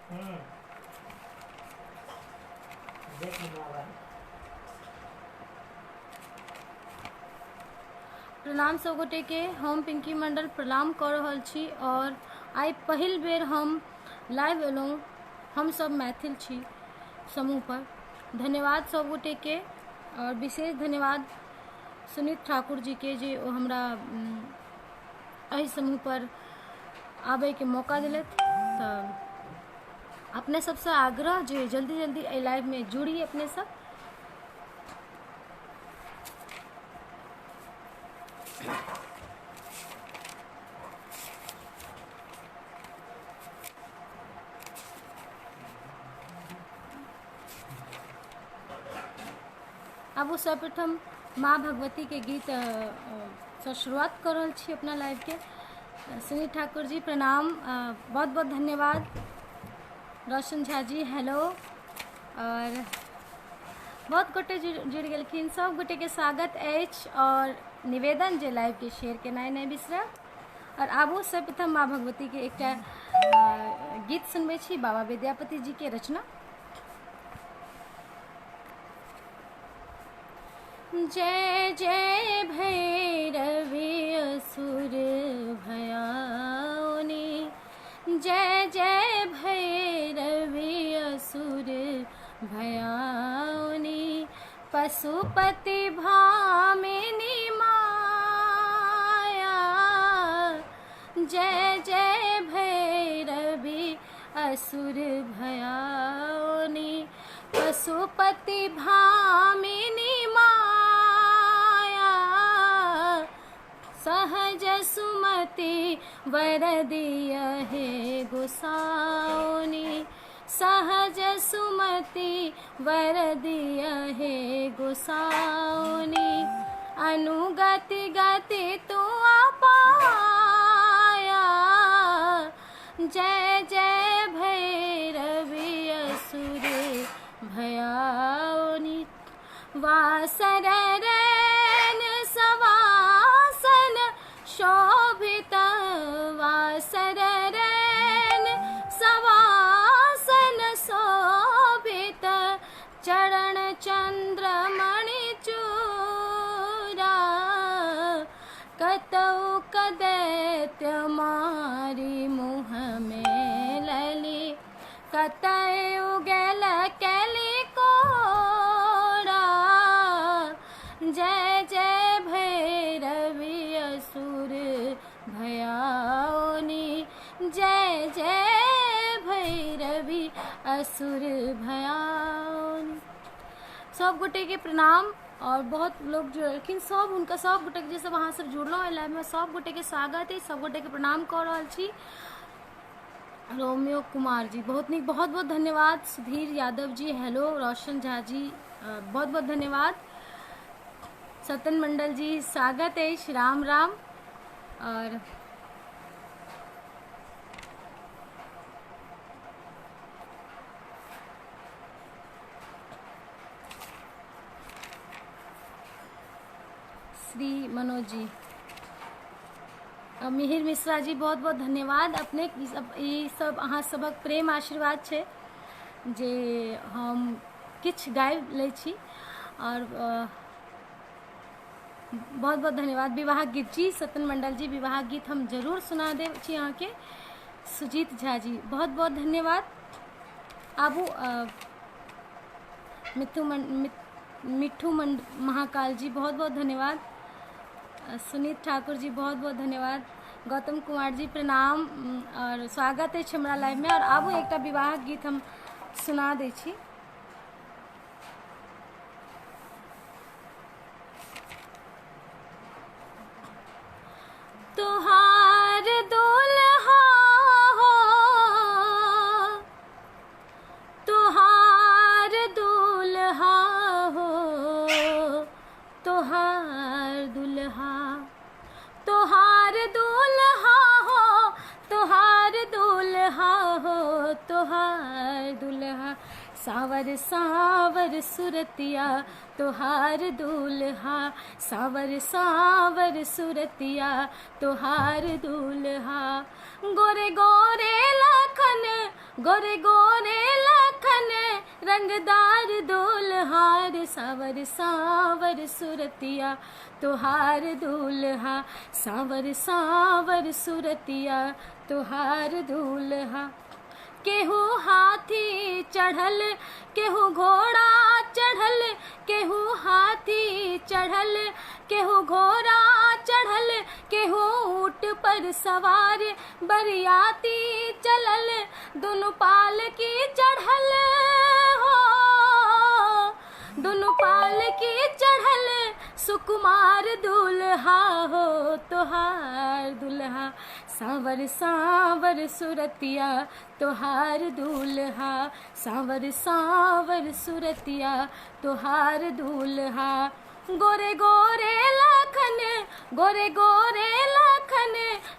हम्म, देख ली मोबाइल। प्रणाम सब गोटे के। हम पिंकी मंडल प्रणाम कर रहल छी और आई पहिल बेर हम लाइव एलहुँ। हम सब मैथिल छी समूह पर। धन्यवाद सब गोटे के और विशेष धन्यवाद सुनीत ठाकुर जी के जे ओ हमरा एहि समूह पर आबे के मौका दिलथि। तऽ अपने सबसे आग्रह जे जल्दी जल्दी एहि लाइव में जुड़ी अपने सब। आब सर्वप्रथम माँ भगवती के गीत से शुरुआत कर रहल छी अपना लाइव के। सुनीत ठाकुर जी प्रणाम, बहुत बहुत धन्यवाद। रोशन झा जी हेलो। और बहुत गोटे जुड़ गेलखिन, सब गोटे के स्वागत अछि और निवेदन जे लाइव के शेयर केनाइ नहीं बिसरब। और आबू सर्वप्रथम माँ भगवती के एक गीत सुनबे छी, बाबा विद्यापति जी के रचना। जय जय भैरवी असुर भयाउनि, जय जय भैरवी असुर भयाउनि, पशुपति भामिनी माया। जय जय भैरवी असुर भयाउनि, पशुपति भामिनी माया। सहज सुमति वर दियहि गोसाउनि, सहज सुमति वर दियहि गोसाउनि, अनुगति गति तू पाया। जय जय भैरवी असुर भयाउनि, वासर रैन सवासन शोभित, वासर रैन सवासन शोभित, चरण चंद्रमणि चूड़ा, कतौ कदैत्य मारी मुँह में लली, कतौ गेल कैली कोड़ा। जय जय भैरवी असुर भयाउनि, जय जय भैरवी असुर भयाउनि। सब गोटे के प्रणाम और बहुत लोग जुड़लखिन, सब हुनका सब गोटे के जे सब अहाँ सब जुड़लहुँ लाइव में, सब गोटे के स्वागत है। सब गोटे के प्रणाम कर रहल छी। रोमियो कुमार जी बहुत निक, बहुत बहुत धन्यवाद। सुधीर यादव जी हेलो। रोशन झा जी बहुत बहुत धन्यवाद। सतन मंडल जी स्वागत है। राम राम। और श्री मनोज जी, मिहिर मिश्रा जी बहुत बहुत धन्यवाद। अपने ई सब अहाँ सबक प्रेम आशीर्वाद छे जे हम किछ गाबि लै छी। और बहुत बहुत धन्यवाद। विवाह गीत जी सतन मंडल जी, विवाह गीत हम जरूर सुना देव छी अहाँ के। सुजीत झा जी बहुत बहुत धन्यवाद। आबू मिठू महाकाल जी बहुत बहुत धन्यवाद। सुनीत ठाकुर जी बहुत बहुत धन्यवाद। गौतम कुमार जी प्रणाम और स्वागत है हमरा लाइव में। और आबू एक विवाह गीत हम सुना दै छी। तुहार दुल्हा हो, तुहार दुल्हा हो, तुहार दुल्हा, तुहार दुल्हा हो, तुहार दुल्हा हो, तोहार दुल्हा, सावर सावर सुरतिया तोहार दुल्हा, सावर सावर सुरतिया तोहार दुल्हा। गोरे गोरे लाखन, गोरे गोरे लाखन रंगदार दुल्हार, सावर सावर सुरतिया तोहार दुल्हा, सावर सावर सुरतिया तोहार दुल्हा। केहू हाथी चढ़ल, केहू घोड़ा चढ़ल, केहू हाथी चढ़ल, केहू घोड़ा चढ़ल, केहू ऊँट पर सवार बरियाती चलल, दोनों पाल की चढ़ल हो, दोनों पाल की चढ़ल सुकुमार दुल्हा हो तोहार दुल्हा, सावर सावर सुरतिया तोहार दुल्हा, सावर सावर सुरतिया तोहार दुल्हा। गोरे गोरे लाखन, गोरे गोरे लाखन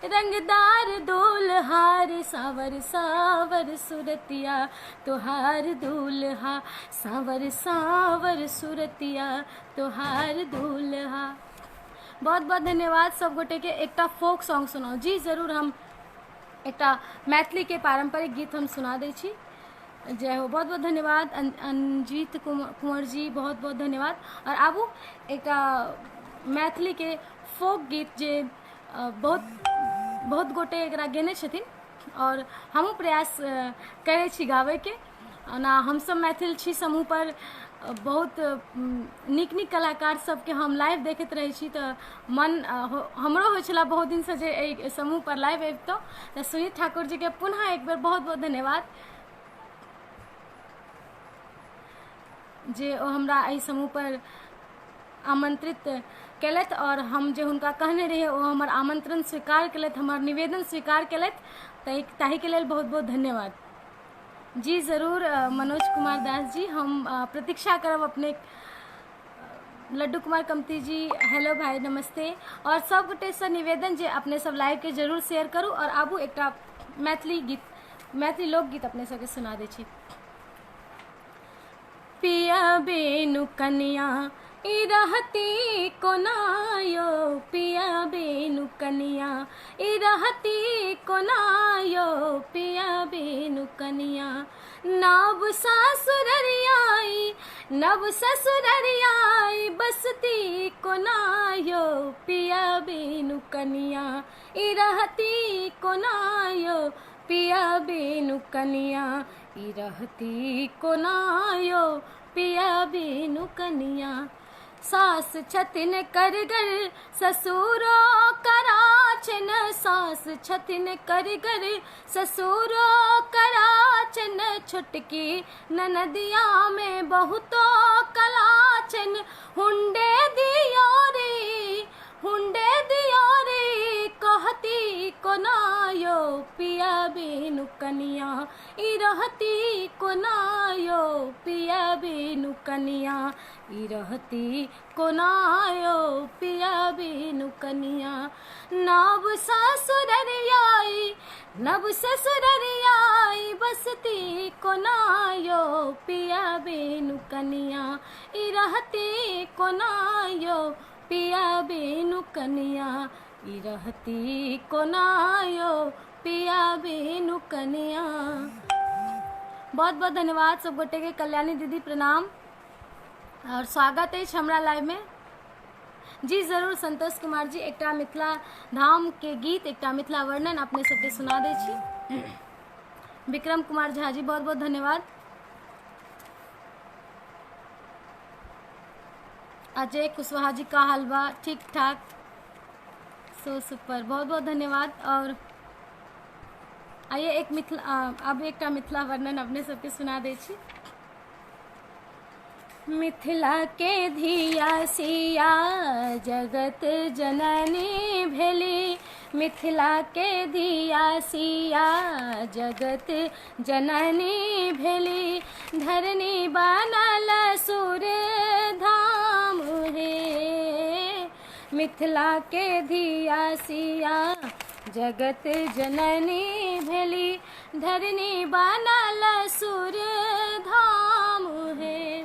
रंगदार दुल्हार, सावर सावर सुरतिया तोहार दुल्हा, सावर सावर सुरतिया तोहार दुल्हा। बहुत बहुत धन्यवाद सब गोटे के। एकटा फोक सॉन्ग सुनाओ जी, जरूर हम एकटा मैथिली के पारंपरिक गीत हम सुना दै छी। जय हो, बहुत बहुत धन्यवाद अंजीत कुंवर जी, बहुत बहुत धन्यवाद। और आबू एकटा मैथिली के फोक गीत जे बहुत गोटे एकरा गेने छथिन और हमहूँ प्रयास करै छी गाबै के। ओना हमसब मैथिल छी समूह पर बहुत नीक नीक कलाकार सबके हम लाइव देखैत रहै छी, तऽ मन हमरो होइ छला बहुत दिन से जे एहि समूह पर लाइव अबितौ। तऽ सुनीत ठाकुर जी के पुनः एक बेर बहुत बहुत धन्यवाद जे ओ हमरा एहि समूह पर आमंत्रित केलथि और हम जे हुनका कहने रहिए ओ हमर आमंत्रण स्वीकार केलथि, हमर निवेदन स्वीकार केलथि, ताहि के लेल बहुत बहुत धन्यवाद जी। ज़रूर मनोज कुमार दास जी, हम प्रतीक्षा करब अपने। लड्डू कुमार कमती जी, हेलो भाई नमस्ते। और सब गोटे से निवेदन जे अपने सब लाइव के जरूर शेयर करूँ और आबू एकटा मैथिली गीत, मैथिली लोकगीत अपने सबके सुना दै छी। पिया बेनु कन्या ई रहती कोनायो, पिया बेनु कन्या ई रहती कोनायो, पिया बेनु कन्या। नव सासुररियाई, नव ससुररियाई बसती कोनायो, पिया बेनु कन्या ई रहती कोनायो, पिया बेनु कन्या ई रहती कोनायो, पिया बेनु कन्या। सास छथिन करगर ससुरो कराचन, सास छथिन करगर ससुरो कराचन, छुटकी ननदिया में बहुतो कलाचन। हुंडे दियो रे, हुंडे दियो रे कहती कोनायो, पिया बेनु कन्या ई रहती कोनायो, पिया बेनु कन्या ई रहती कोनायो, पिया बेनु कन्या। नव ससुररियाई, नव ससुररियाई बसती कोनायो, पिया बेनु कन्या ई रहती कोनायो, पिया बेनु कन्या ई रहती कोनायो, पिया बेनु कन्या। बहुत बहुत धन्यवाद सब गोटे के। कल्याणी दीदी प्रणाम और स्वागत है हमरा लाइव में जी। जरूर संतोष कुमार जी एकटा मिथिला धाम के गीत, एकटा मिथिला वर्णन अपने सबके सुना दै छी। विक्रम कुमार झा जी बहुत बहुत धन्यवाद। अजय कुशवाहा जी का हलवा ठीक ठाक, सो सुपर, बहुत बहुत धन्यवाद। और आइए एक मिथिला, अब एकटा मिथिला वर्णन अपने सबके सुना दै छी। मिथिला के धिया सिया जगत जननी भेली, मिथिला के धिया सिया जगत जननी भेली, धरनी बनल सुर धाम हे। मिथिला के धिया सिया जगत जननी भेली, धरनी बनल सुर धाम है।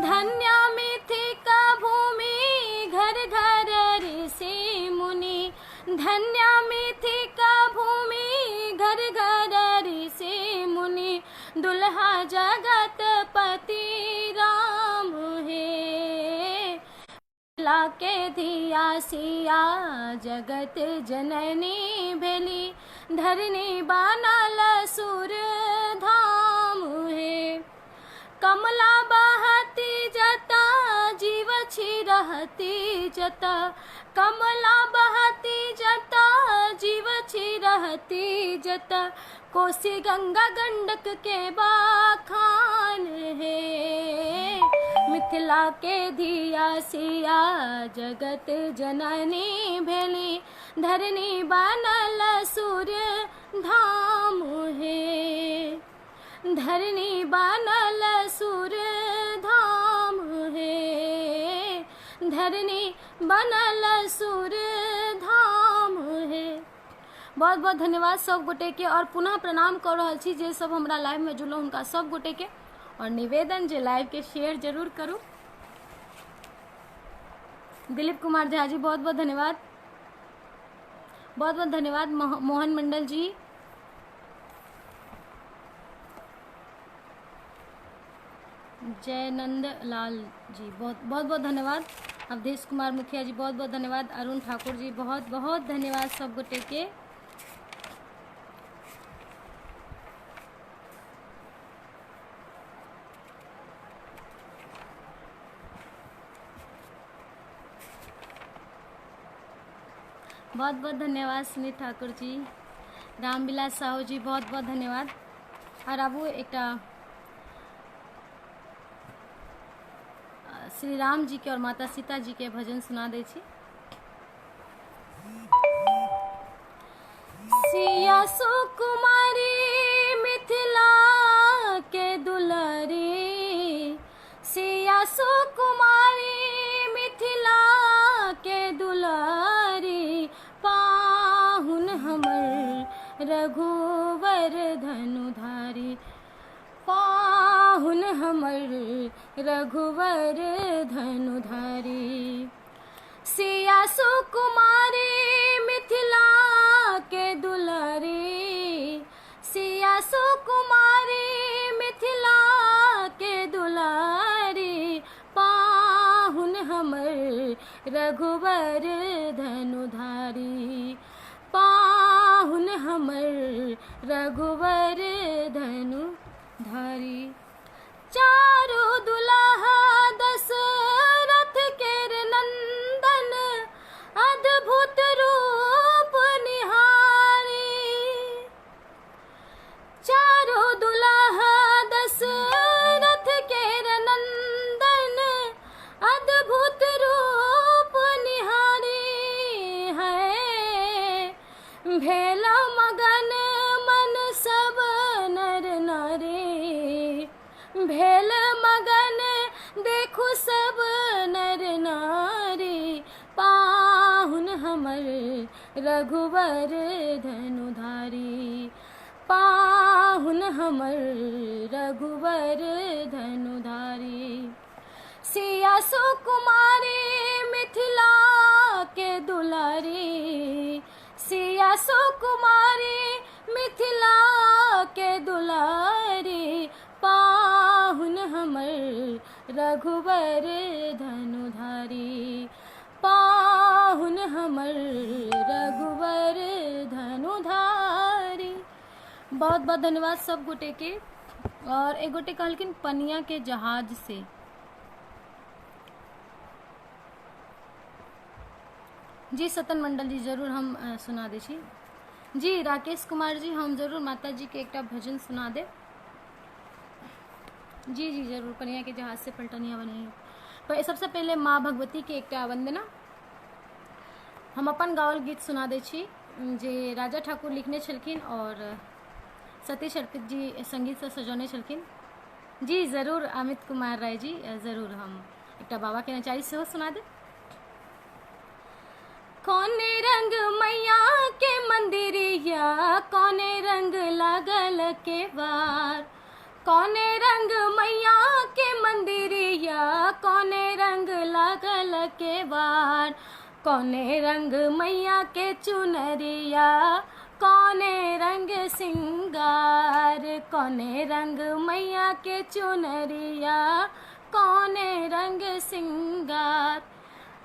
धन्य मिथिक भूमि घर घर ऋषि मुनि, धन्य मिथिक भूमि घर घर ऋषि मुनि, दुल्हा जगत पति राम है। लाके धिया सिया जगत जननी भेली, धरनी बनल सुर धाम है। कमला बहती जता जीव छी रहती जता, कमला बहती जता जीव छी रहती जता, कोसी गंगा गंडक के बखान है। मिथिला के धिया सिया जगत जननी भेली, धरनी बनल सुर धाम है। धरनी बनल सुर धाम है, धरनी बनल सुर धाम है। बहुत बहुत धन्यवाद सब गोटे के, और पुनः प्रणाम कर रहा छी जे सब हमरा लाइव में जुड़ल उनका सब गोटे के, और निवेदन जे लाइव के शेयर जरूर करूँ। दिलीप कुमार झा जी बहुत बहुत धन्यवाद, बहुत बहुत धन्यवाद। मोहन मंडल जी, जयनंद लाल जी बहुत बहुत धन्यवाद। अवधेश कुमार मुखिया जी बहुत बहुत धन्यवाद। अरुण ठाकुर जी बहुत बहुत धन्यवाद सब गोटे के। बहुत बहुत धन्यवाद सुनीत ठाकुर जी। रामविलास साहू जी बहुत बहुत धन्यवाद। और अब एक श्री राम जी के और माता सीता जी के भजन सुना दे छी। सिया सुकुमारी मिथिला के दुलारी, सिया सुकुमारी मिथिला के दुलारी, पाहुन हमर रघुवर धनुधारी, पाहुन हमर रघुवर धनुधारी। सिया सुकुमारी मिथिला के दुलारी, सिया सुकुमारी मिथिला के दुलारी, पाहुन हमर रघुवर धनुधारी, पाहुन हमर रघुवर धनुधारी। चारु दुल्हा दशरथ केर नंदन, अद्भुत रूप निहारी। चारु दुल्हा दशरथ केर नंदन, अद्भुत रूप निहारी है। भेल मगन मन सब नर नारी, भेल मगन देखू सब नर नारी, पाहुन हमर रघुवर धनुधारी, पाहुन हमर रघुवर धनुधारी। सिया सुकुमारी मिथिला के दुलारी, सिया सुकुमारी मिथिला के दुलारी, पाहुन हमर रघुवर धनुधारी, पाहुन हमर रघुवर धनुधारी। बहुत बहुत धन्यवाद सब गोटे के। और एक गोटे कहलखिन पनिया के जहाज से। जी सतन मंडल जी जरूर हम सुना दे छी। जी राकेश कुमार जी हम जरूर माता जी के एक भजन सुना दे। जी जी जरूर। पनिया के जहाज से पलटनिया बनी। पर सबसे पहले माँ भगवती के एक वंदना हम अपन गावल गीत सुना दे छी, जे राजा ठाकुर लिखने छलखिन और सतीश अर्पित जी संगीत से सजौने छलखिन। जी जरूर अमित कुमार राय जी जरूर हम एक बाबा के नचारी से सुना दे। कौने रंग मैया के मंदिरिया, कौने रंग लागल के बार, कौने रंग मैया के मंदिरिया, कौने रंग लागल के बार, कौने रंग मैया के चुनरिया, कौने रंग सिंगार, कौने रंग मैया के चुनरिया, कौने रंग सिंगार।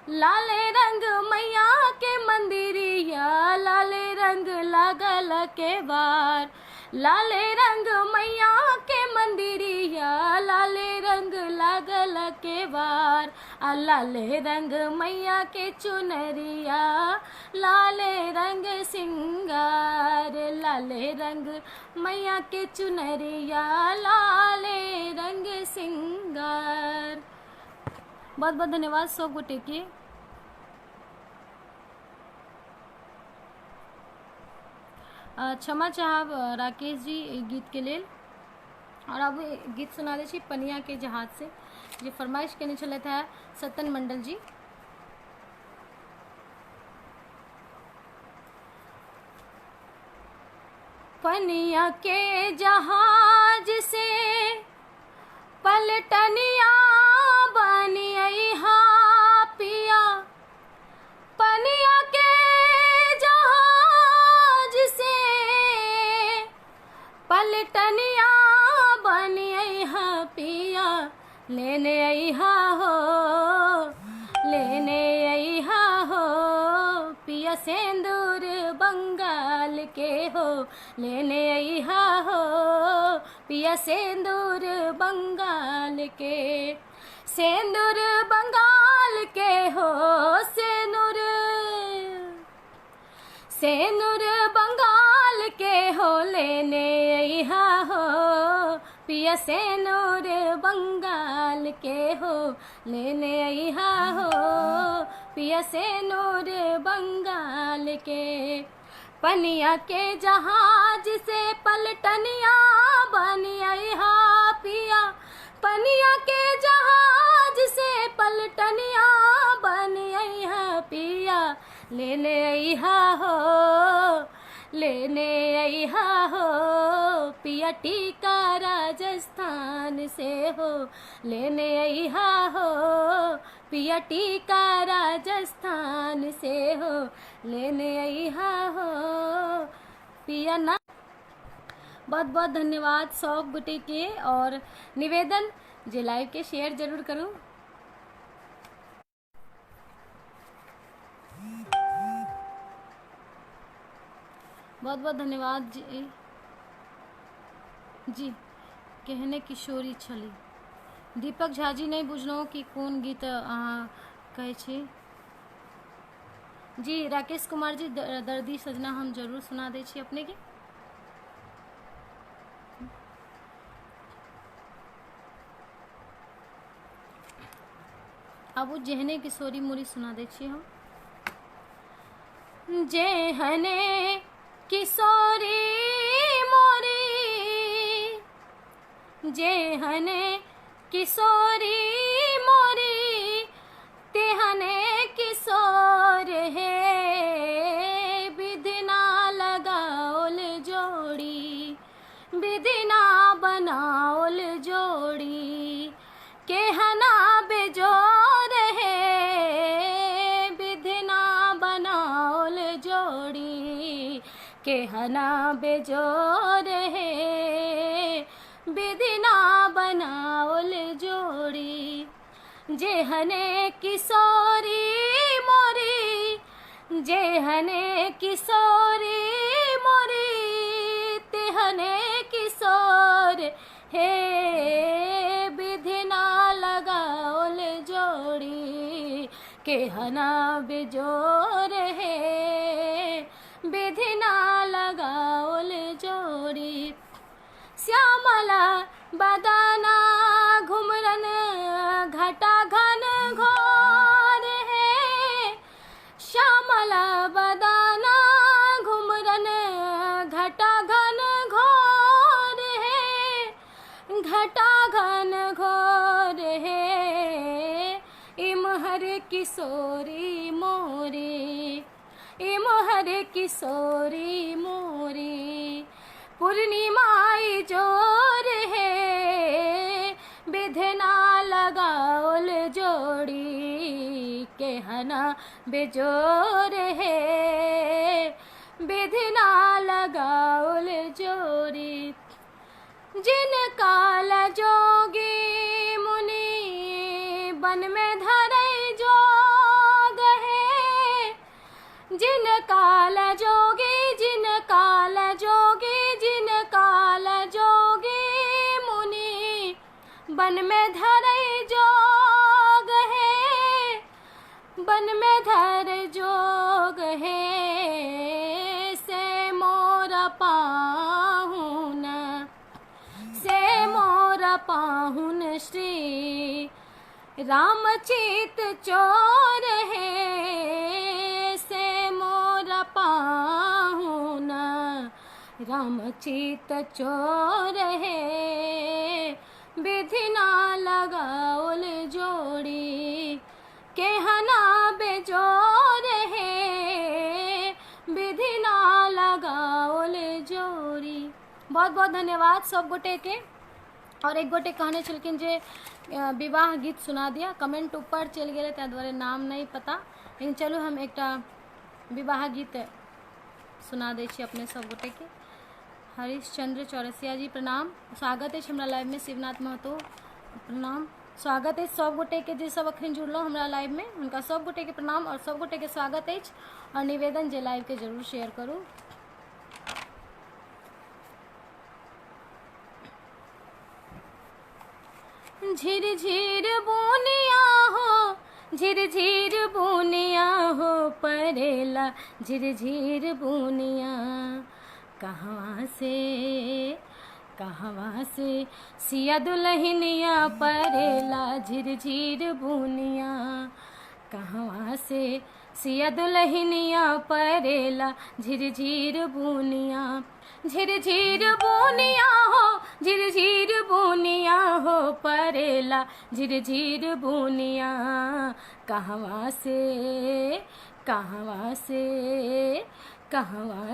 लाले रंग मैया के मंदिरिया, लाले रंग लागल के बार, लाले रंग मैया के मंदिरिया, लाले रंग लागल के बार, आ लाले रंग मैया के चुनरिया, लाले रंग सिंगार, लाले रंग मैया के चुनरिया, लाले रंग सिंगार। बहुत बहुत धन्यवाद सब गोटे के। क्षमा चाहब राकेश जी गीत के लेल। और अब गीत सुना दे छी पनिया के जहाज से, जे फरमाइश केने छलैथ है सतन मंडल जी। पनिया के जहाज से पलटनिया बनिया पिया, पनिया के जहाज से पलटनिया बनिया पिया, लेने अइहा हो, लेने अइहा हो पिया सिंदूर बंगाल के हो, लेने अइहा हो पिया सिंदूर बंगाल के, सिंदूर बंगाल के हो, सिंदूर सिंदूर बंगाल के हो, लेने अइहा हो पिया सिंदूर बंगाल के हो, लेने अइहा हो पिया सिंदूर बंगाल के। पनिया के जहाज से पलटनिया बनिया पिया, पनिया के जहाज से पलटनिया बनिया पिया, लेने अइहा हो, लेने अइहा हो पिया टीका राजस्थान से हो, लेने अइहा हो पिया टीका राजस्थान से हो, लेने अइहा हो पिया ना। बहुत बहुत धन्यवाद सब गोटे के। और निवेदन जे लाइव के शेयर जरूर करूँ। बहुत बहुत धन्यवाद जी कहने किशोरी छली। दीपक झा जी नहीं बुझलहुँ कि कोन गीत अहाँ कहै छी जी। राकेश कुमार जी दर्दी सजना हम जरूर सुना दै छी अपने के। अब जेहने किशोरी मोरी सुना दै छी हम। जेहने किशोरी मोरी, जेहने किशोरी मोरी, तेहने किशोर है, विधिना लगाओल जोड़ी, विधिना बनाओल जोड़ी, केहना बेजोर है, विधिना बनाओल जोड़ी, केहना बेजोर है, विधिना बनाओल जोड़ी। जेहने किशोरी मोरी, जेहने किशोरी मोरी, तेहने किशोर हे, विधिना लगाओल जोड़ी, केहना बेजोर है, विधिना लगाओल जोड़ी। श्यामला बदाना घुमरन घटा घन घोर है, श्यामला बदाना घुमरन घटा घन घोर है, घटा घन घोर है, इमहर किशोरी मोरी। ई मोहर किशोरी मोरी पूर्णिमाई जोर है विधना लगाओल जोड़ी केहना बेजोर है विधना लगाओल जोड़ी जिन काल जोगी मुनि बन में धरई जोग है जिन काल जोगी जिन काल जोगी जिन काल जोगी मुनि बन में धरई जोग है बन में धर जोग है से मोर पाहुन पाहुन श्री रामचित चोर है से मोर पाहुन रामचित चोर है विधिना लगाओल जोड़ी केहना बेजोर है विधिना लगाओल जोड़ी। बहुत बहुत धन्यवाद सब गोटे के। और एक गोटे कहने छलखिन जे विवाह गीत सुना दिया, कमेंट ऊपर चल गए त्या द्वारे नाम नहीं पता, लेकिन चलो हम एक विवाह गीत सुना दै छी अपने सब गोटे के। हरीशचंद्र चौरसिया जी प्रणाम, स्वागत है हमरा लाइव में। शिवनाथ महतो प्रणाम, स्वागत है सब गोटे के जे सब अखन जुड़लो हमरा लाइव में, उनका सब गोटे के प्रणाम और सब गोटे के स्वागत है। और निवेदन जे लाइव के जरूर शेयर करूँ। झिर झिर बुनिया हो झिर झिर बुनिया हो परेला झिर झिर बुनिया कहवा से सिया दुल्हनिया परेला झिर झिर बुनिया कहवा से सिया दुल्हनिया परेला झिर झिर बुनिया झिर झिर बुनिया हो झिर झिर बुनिया हो परेला झिर झिर बुनिया कहवा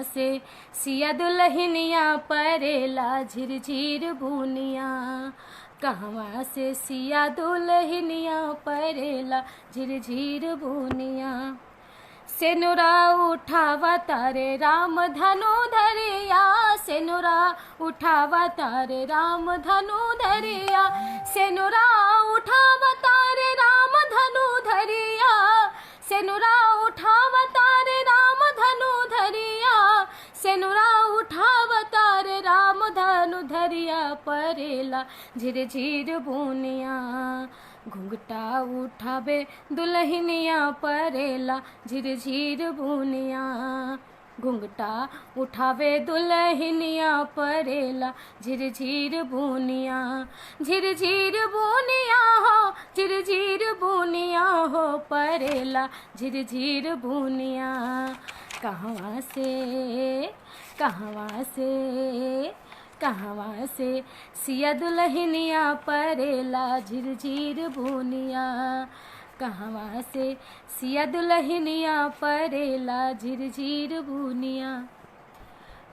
से सिया दुल्हनिया परेला झिर झिर बुनिया कहवा से सिया दुल्हनिया परेला झिर झिर बुनिया। सेनुरा उठावा तारे राम धनु धरिया सेनुरा उठावा तारे राम धनु धरिया सेनुरा उठावा तारे राम धनु धरिया सेनुरा उठावा तारे राम धनु धरिया सेनुरा उठावा तारे राम धनु धरिया परेला झिर झिर बुनिया घुंघटा उठावे दुल्हनिया परेला झिर झिर बुनिया घुंघटा उठावे दुल्हनिया परेला झिर झिर बुनिया झिर झिर बुनिया हो झिर झिर बुनिया हो परेला झिर झिर बुनिया कहवा से सिया दुल्हनिया परेला झिर झिर बुनिया कहवा से सिया दुल्हनिया परेला झिर झिर बुनिया।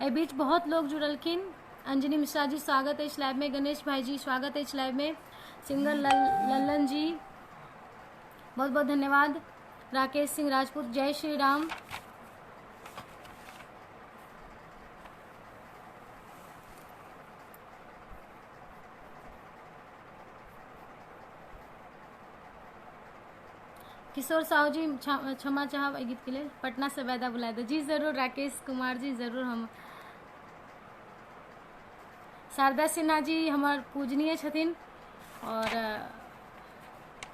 ए बीच बहुत लोग जुड़लखिन। अंजनी मिश्रा जी स्वागत है इस लाइव में, गणेश भाई जी स्वागत है इस लाइव में, सिंगर लल्लन जी बहुत बहुत धन्यवाद, राकेश सिंह राजपूत जय श्री राम। किशोर साहू जी क्षमा चाहब गीत के लिए, पटना से वायदा बुलाए दो जी जरूर। राकेश कुमार जी जरूर। हम शारदा सिन्हा जी हमार पूजनीय छथिन और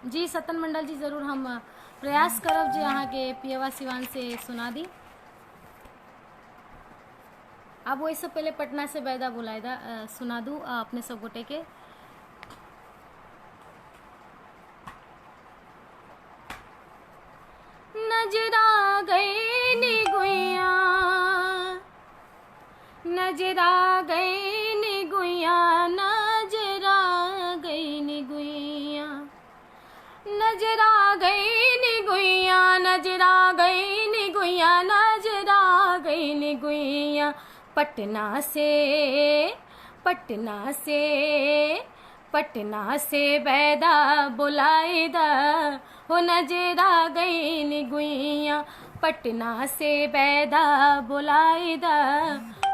जी सतन मंडल जी जरूर हम प्रयास करब जे अहाँ के पियवा सिवान से सुना दी। अब वही से पहले पटना से वायदा बुलाए दा सुना दूँ अपने सब गोटे के। नजरा गई नी गुइया नजरा गई नी गुइया नजरा गई नी गुइया नजरा गई नी गुइया नजरा गई नी गुइया पटना से बैदा बुलाईदा हो नजरा गई गुइया। पटना से बैदा बुलाईदा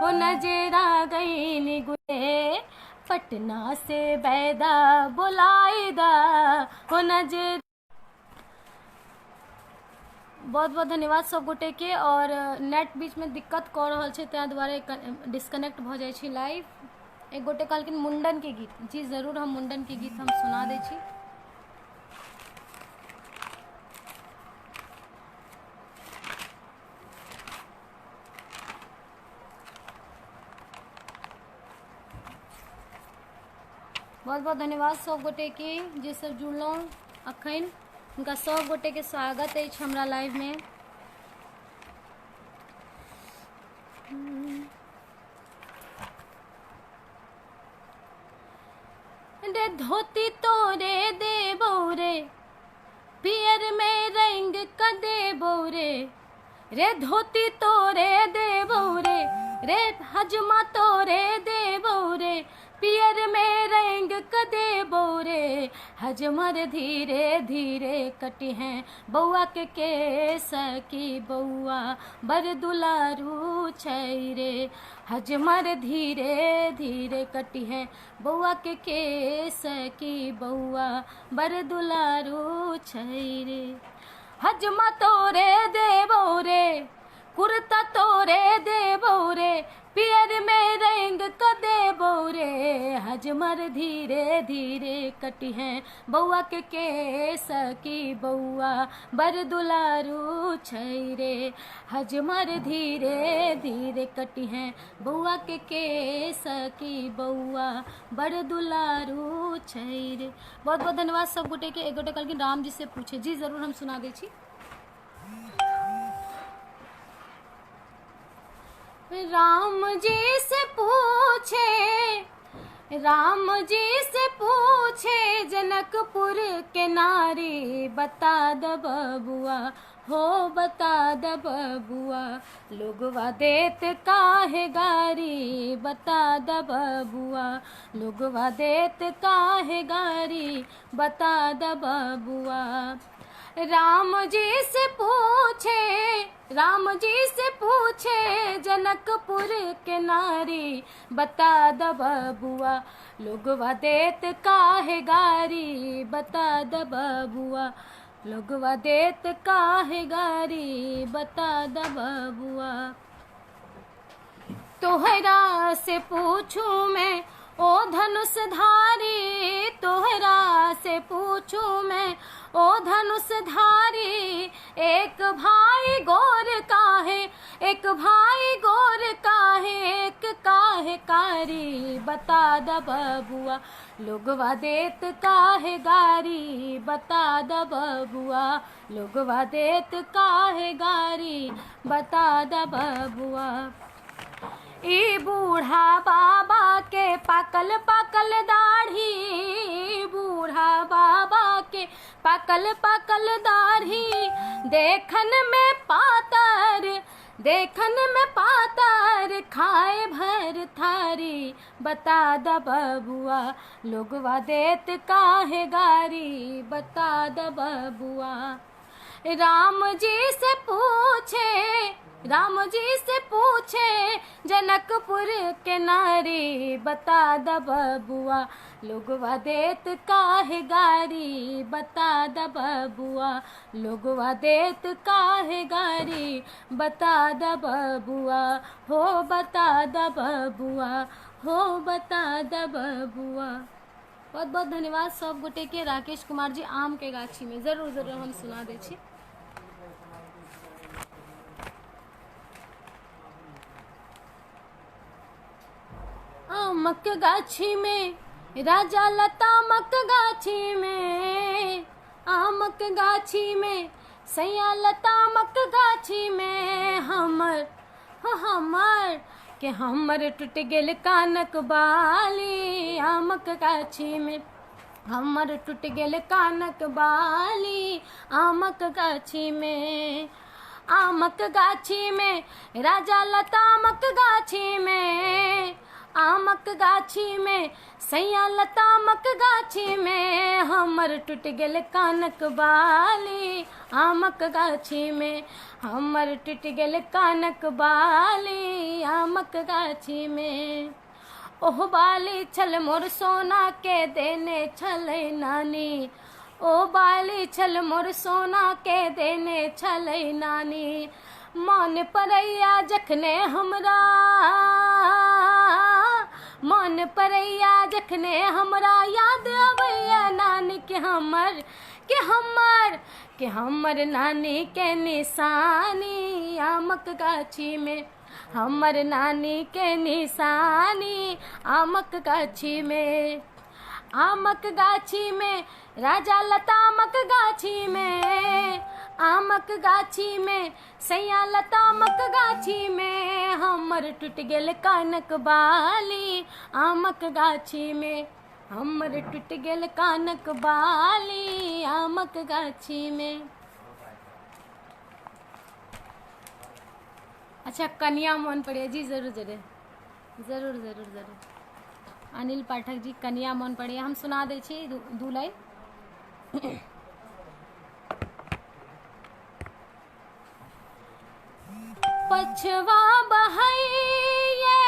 हो नजरा गई गुए। पटना से बैदा बुलाईदा हो नजर। बहुत बहुत धन्यवाद सब गोटे के। और नेट बीच में दिक्कत कर रहा है त्या द्वारे डिस्कनेक्ट भ जाए छी लाइव। एक गोटे कहलखिन मुंडन के गीत। जी जरूर हम मुंडन के गीत हम सुना दै छी। बहुत बहुत धन्यवाद सब गोटे के जे सब जुड़लौं अखन। उनका सब गोटे के स्वागत है हमरा लाइव में। रे धोती तोरे देबो रे पियर में रंग का देबो रे धोती तोरे देबो रे हजमा तोरे देबो रे पियर में रंग का देबो रे। हजमर धीरे धीरे कटी हैं बउआ के केस की बउआ बर दुलारू छै रे। हजमर धीरे धीरे कटी हैं बउआ के केस की बउआ बर दुलारू छै रे। हजमा तोरे देबो रे कुर्ता तोरे देबो रे पियर में रंग का देबो रे। हजमर धीरे धीरे कटी हैं बउआ के केस की बउआ बर दुलारू छै रे। हजमर धीरे धीरे कटी हैं बउआ के केस की बउआ बर दुलारू छै रे। बहुत बहुत धन्यवाद सब गोटे के। एक गोटे कहलखिन राम जी से पूछे। जी जरूर हम सुना दै छी। राम जी से पूछे जनकपुर के नारी बता द बबुआ हो बता द बबुआ लोगवा देत काहे गारी बता द बबुआ लोगवा देत काहे गारी बता द बबुआ। राम जी से पूछे जनकपुर के नारी बता द बबुआ लोगवा देत काहे गारी बता द बबुआ लोगवा देत काहे गारी बता द बबुआ। तोहरा से पूछूं मैं ओ धनुषधारी तोहरा से पूछूं मैं ओ धनुषधारी एक भाई गोर काहे एक भाई गोर काहे एक काहे कारी बता द बबुआ लोगवा देत काहे गारी बता द बबुआ लोगवा देत काहे गारी बता द बबुआ। ई बूढ़ा बाबा के पाकल पाकल दाढ़ी बूढ़ा बाबा के पाकल पाकल दाढ़ी देखन में पातर खाए भर थारी बता द बबुआ लोगवा देत काहे गारी बता द बबुआ। राम जी से पूछे जनकपुर के नारी बता द बबुआ लोगवा देत काहे गारी बता द बबुआ लोगवा देत काहे गारी बता द बबुआ हो बता द बबुआ हो बता द बबुआ। बहुत बहुत धन्यवाद सब गोटे के। राकेश कुमार जी आम के गाछी में जरूर जरूर हम सुना दै छी। आमक गाछी में राजा लतामक गाछी में आमक गाछी में सैया लतामक गाछी में हमर हमर टूट गेल कानक बाली आमक गाछी में हमर टूट गेल कानक बाली आमक गाछी में आमक गाछी में राजा लतामक गाछी में, आमक गाछी में सैया लतामक गाछी में, हमर टूट गेल कानक बाली। आमक गाछी में हमर टूट गेल कानक बाली, आमक गाछी में। ओह बाली छल मोर सोना के देने छलै नानी, ओ बाली छल मोर सोना के देने छलै नानी। मन परैया जखने हमरा, मन परैया जखने हमरा याद अबैया नानी के हमर, के हमर, के हमर नानी के निशानी। आमक गाछी में हमर नानी के निशानी, आमक गाछी में। आमक गाछी में राजा लतामक गाछी में, आमक गाछी में सैया लतामक गाछी में, हमर टूट गेल कानक बाली। आमक गाछी में हमर टूट गेल कानक बाली, आमक गाछी में। अच्छा, कन्या मन पड़े जी, जरूर जरूर जरूर जरूर जरूर। अनिल पाठक जी, कन्या मन पड़े हम सुना दै छी दू लाइन। पछवा बहैये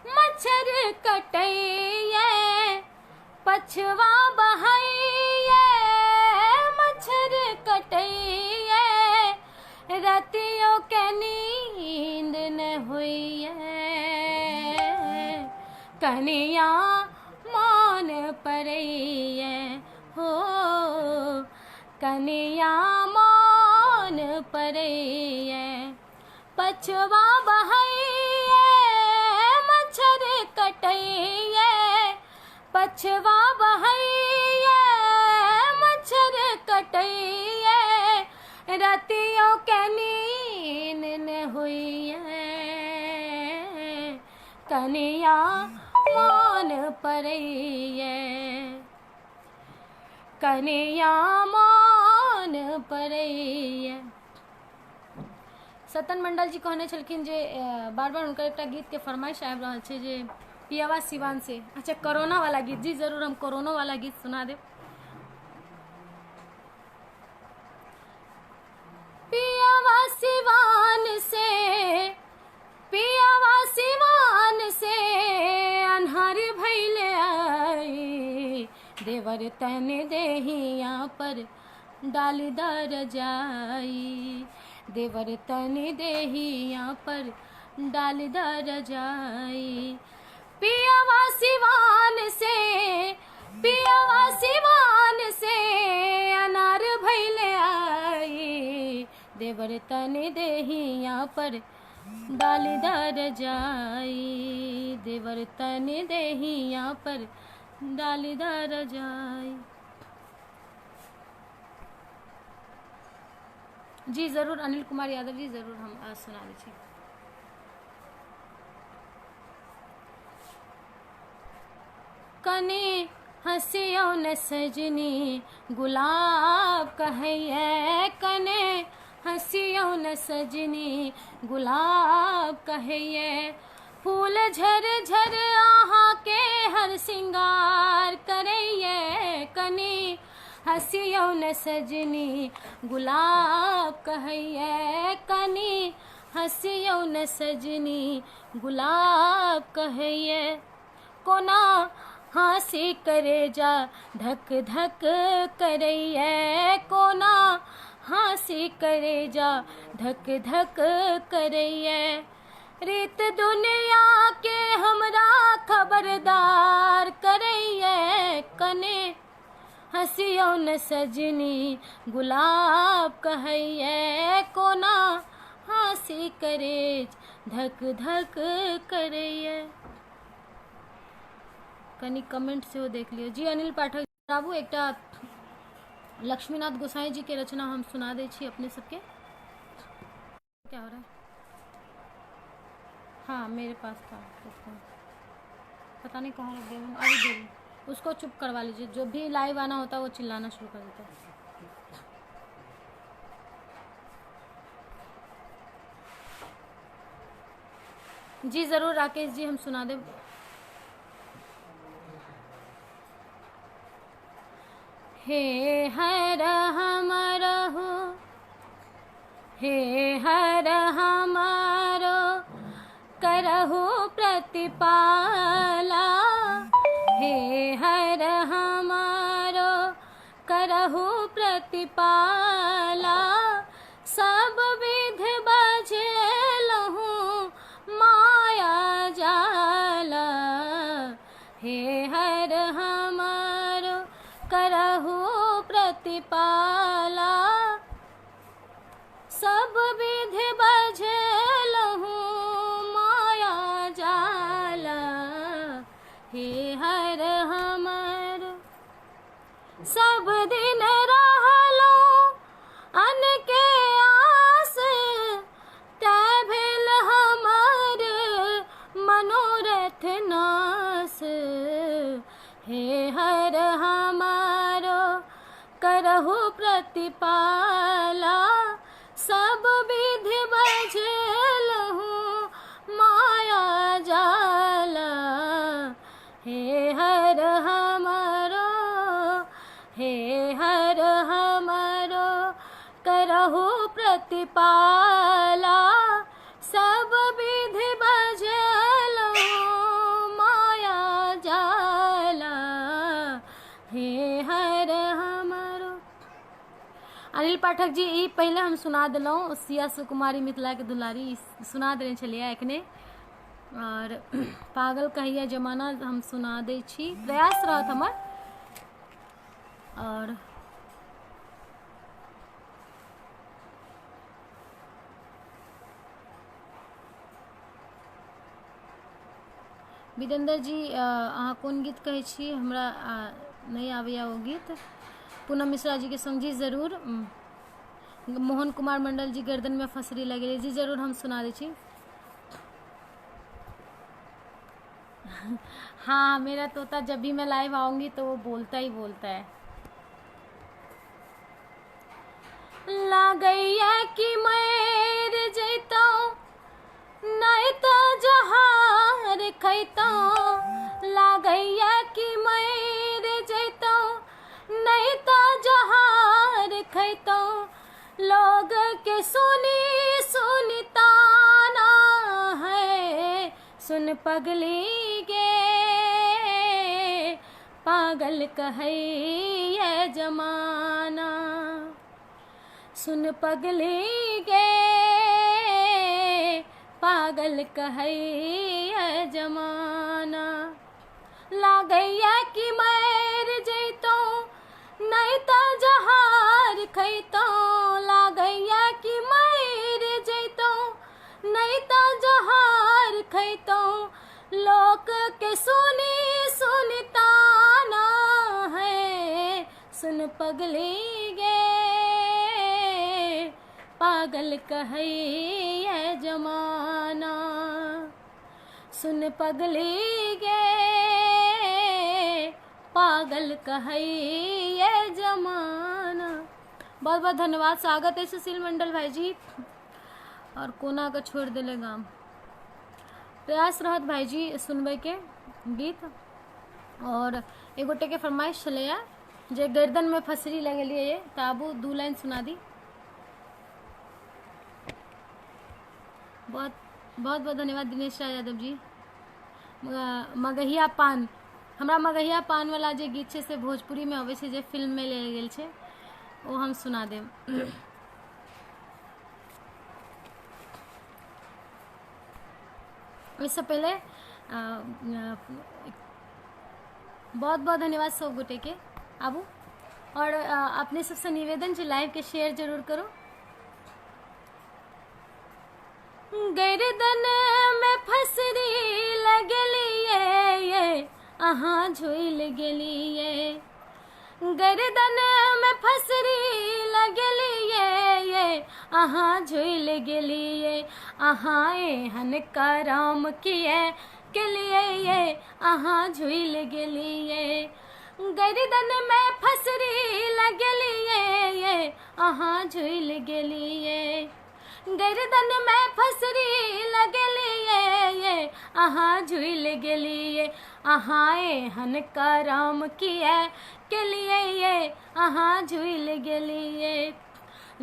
मच्छर कटैये, पछवा बहैये मच्छर कटैये, रतियों के नींद न हुइये, कनिया मान परैये हो, कनिया मान परैये। पछवा बहैये मच्छर कटैये, पछवा बहैये मच्छर कटैये, रतियों के नींद न हुइये, कनिया मान परैये, कनिया मान परैये। सतन मंडल जी कहने छलखिन जे बार बार उनकर एक गीत के फरमाइश आबि रहल छै जे पियावा सिवान से। अच्छा, कोरोना वाला गीत, जी जरूर हम कोरोना वाला गीत सुना देब। पियावा सिवान से, पियावा सिवान से अन्हार भइले आई, देवर तन देहिया पर डालीदार जाई, देवर तन देहिया पर डालीदार जाई। पियावा सिवान से, पियावा सिवान से अनार भइले आई, देवर तन देहिया पर डालीदार जाई, देवर तन देहिया पर डालीदार जाई। जी जरूर अनिल कुमार यादव जी, जरूर हम आज सुना दीजिए। कने हंसियो न सजनी गुलाब कहैये, कने हंसियो न सजनी गुलाब कहैये, फूल झर झर आहा के हर सिंगार करैये, कने हंसियो न सजनी गुलाब कहैये, कनी हंसियो न सजनी गुलाब कहैये। कोना हंसी करे जा धक धक करैये, कोना हंसी करे जा धक धक करैये, रीत दुनिया के हमरा खबरदार करैये, कने हंसियो न सजनी गुलाब कहैये, कोना हंसी करे धक धक करैये। कनी कमेंट से हो देख लियो जी। अनिल पाठक बाबू, एकटा लक्ष्मीनाथ गोसाई जी के रचना हम सुना दे छी अपने सबके। क्या हो रहा है? हाँ, मेरे पास था, पता नहीं कहाँ रख दिया, अभी दे उसको चुप करवा लीजिए। जो भी लाइव आना होता है वो चिल्लाना शुरू कर देता है। जी जरूर राकेश जी, हम सुना दें। हे हर हमरो, हे हर हमारो करहु प्रतिपाला, हे हर हमारो करहु प्रतिपाला, सब विध बझेलहु माया जाला, हे हर हमारो करहु प्रतिपाला, सब विध बझेलहु माया जाला, हे हर हमर सब दिन रहलो अन के आस, तै भेल हमर मनोरथ नास, हे हर हमारो करहु प्रतिपाला, सब विध बझेलहु माया जाला, हे हर हमारो, हे हर हमारो करहु प्रतिपाला, सब विध बझेलहु माया जाला, हे हर हमारो। अनिल पाठक जी, ई पहले हम सुना दिलौं सिया सुकुमारी मिथिला के दुलारी, सुना देने छलियै एखने, और पागल कहिया जमाना हम सुना दै छी, प्रयास रहत हमर। और विदेंद्र जी, अहाँ कोन गीत कहै छी, हमरा नहीं आबैया वो गीत। पूनम मिश्रा जी के संग, जी जरूर। मोहन कुमार मंडल जी, गर्दन में फसरी लगे, जी जरूर हम सुना दै छी। हाँ, मेरा तोता जब भी मैं लाइव आऊंगी तो वो बोलता ही बोलता है। लागैया कि मर जैतो नहीं तो जहार खैतो, लागैया कि मर जैतो नहीं तो जहार खैतो, लोग के सुनी सुनता ना है, सुन पगली गे पागल कहे ये जमाना, सुन पगली गे पागल कहे ये जमाना, लागैया कि मर जैतो नहीं तो जहार खैतो, लागैया कि मर जैतो नहीं तो जहार खैतो, लोक के सुनी सुनता ना है, सुन पगली गे पागल कहे ये जमाना, सुन पगली गे पागल कहे ये जमाना। बहुत बहुत धन्यवाद, स्वागत है सुशील मंडल भाई जी। और कोना का छोड़ दिले गाम, प्रयास रहत भाई जी सुनबे के गीत। और एगोटे के फरमाइश चले जे गर्दन में फसरी लगलिए ये, ताबू 2 लाइन सुना दी। बहुत बहुत बहुत धन्यवाद दिनेश राय यादव जी। मगहिया पान, हमरा मगहिया पान वाला जे गीत छे से भोजपुरी में अबै छे, जे फिल्म में ले गेल छे, वो हम सुना देब। इससे पहले बहुत बहुत धन्यवाद सब गोटे के आबू। और अपने सबसे निवेदन जो लाइव के शेयर जरूर करो। गर्दन में फसरी लगलिए ये, अहाँ झूल गेलिए, गर्दन में फसरी लगलिए ये, अहाँ झूल गेलिए, अहाँ एहन करम किए के लिए ये, अहाँ झूल गेलिए, गर्दन में फसरी लगलिए ये, अहाँ झूल गेलिए, गर्दन में फसरी लगली ये अहाँ झूल गेलिए अहाँ एहन करम किए के लिए ये अहाँ झूल गेलिए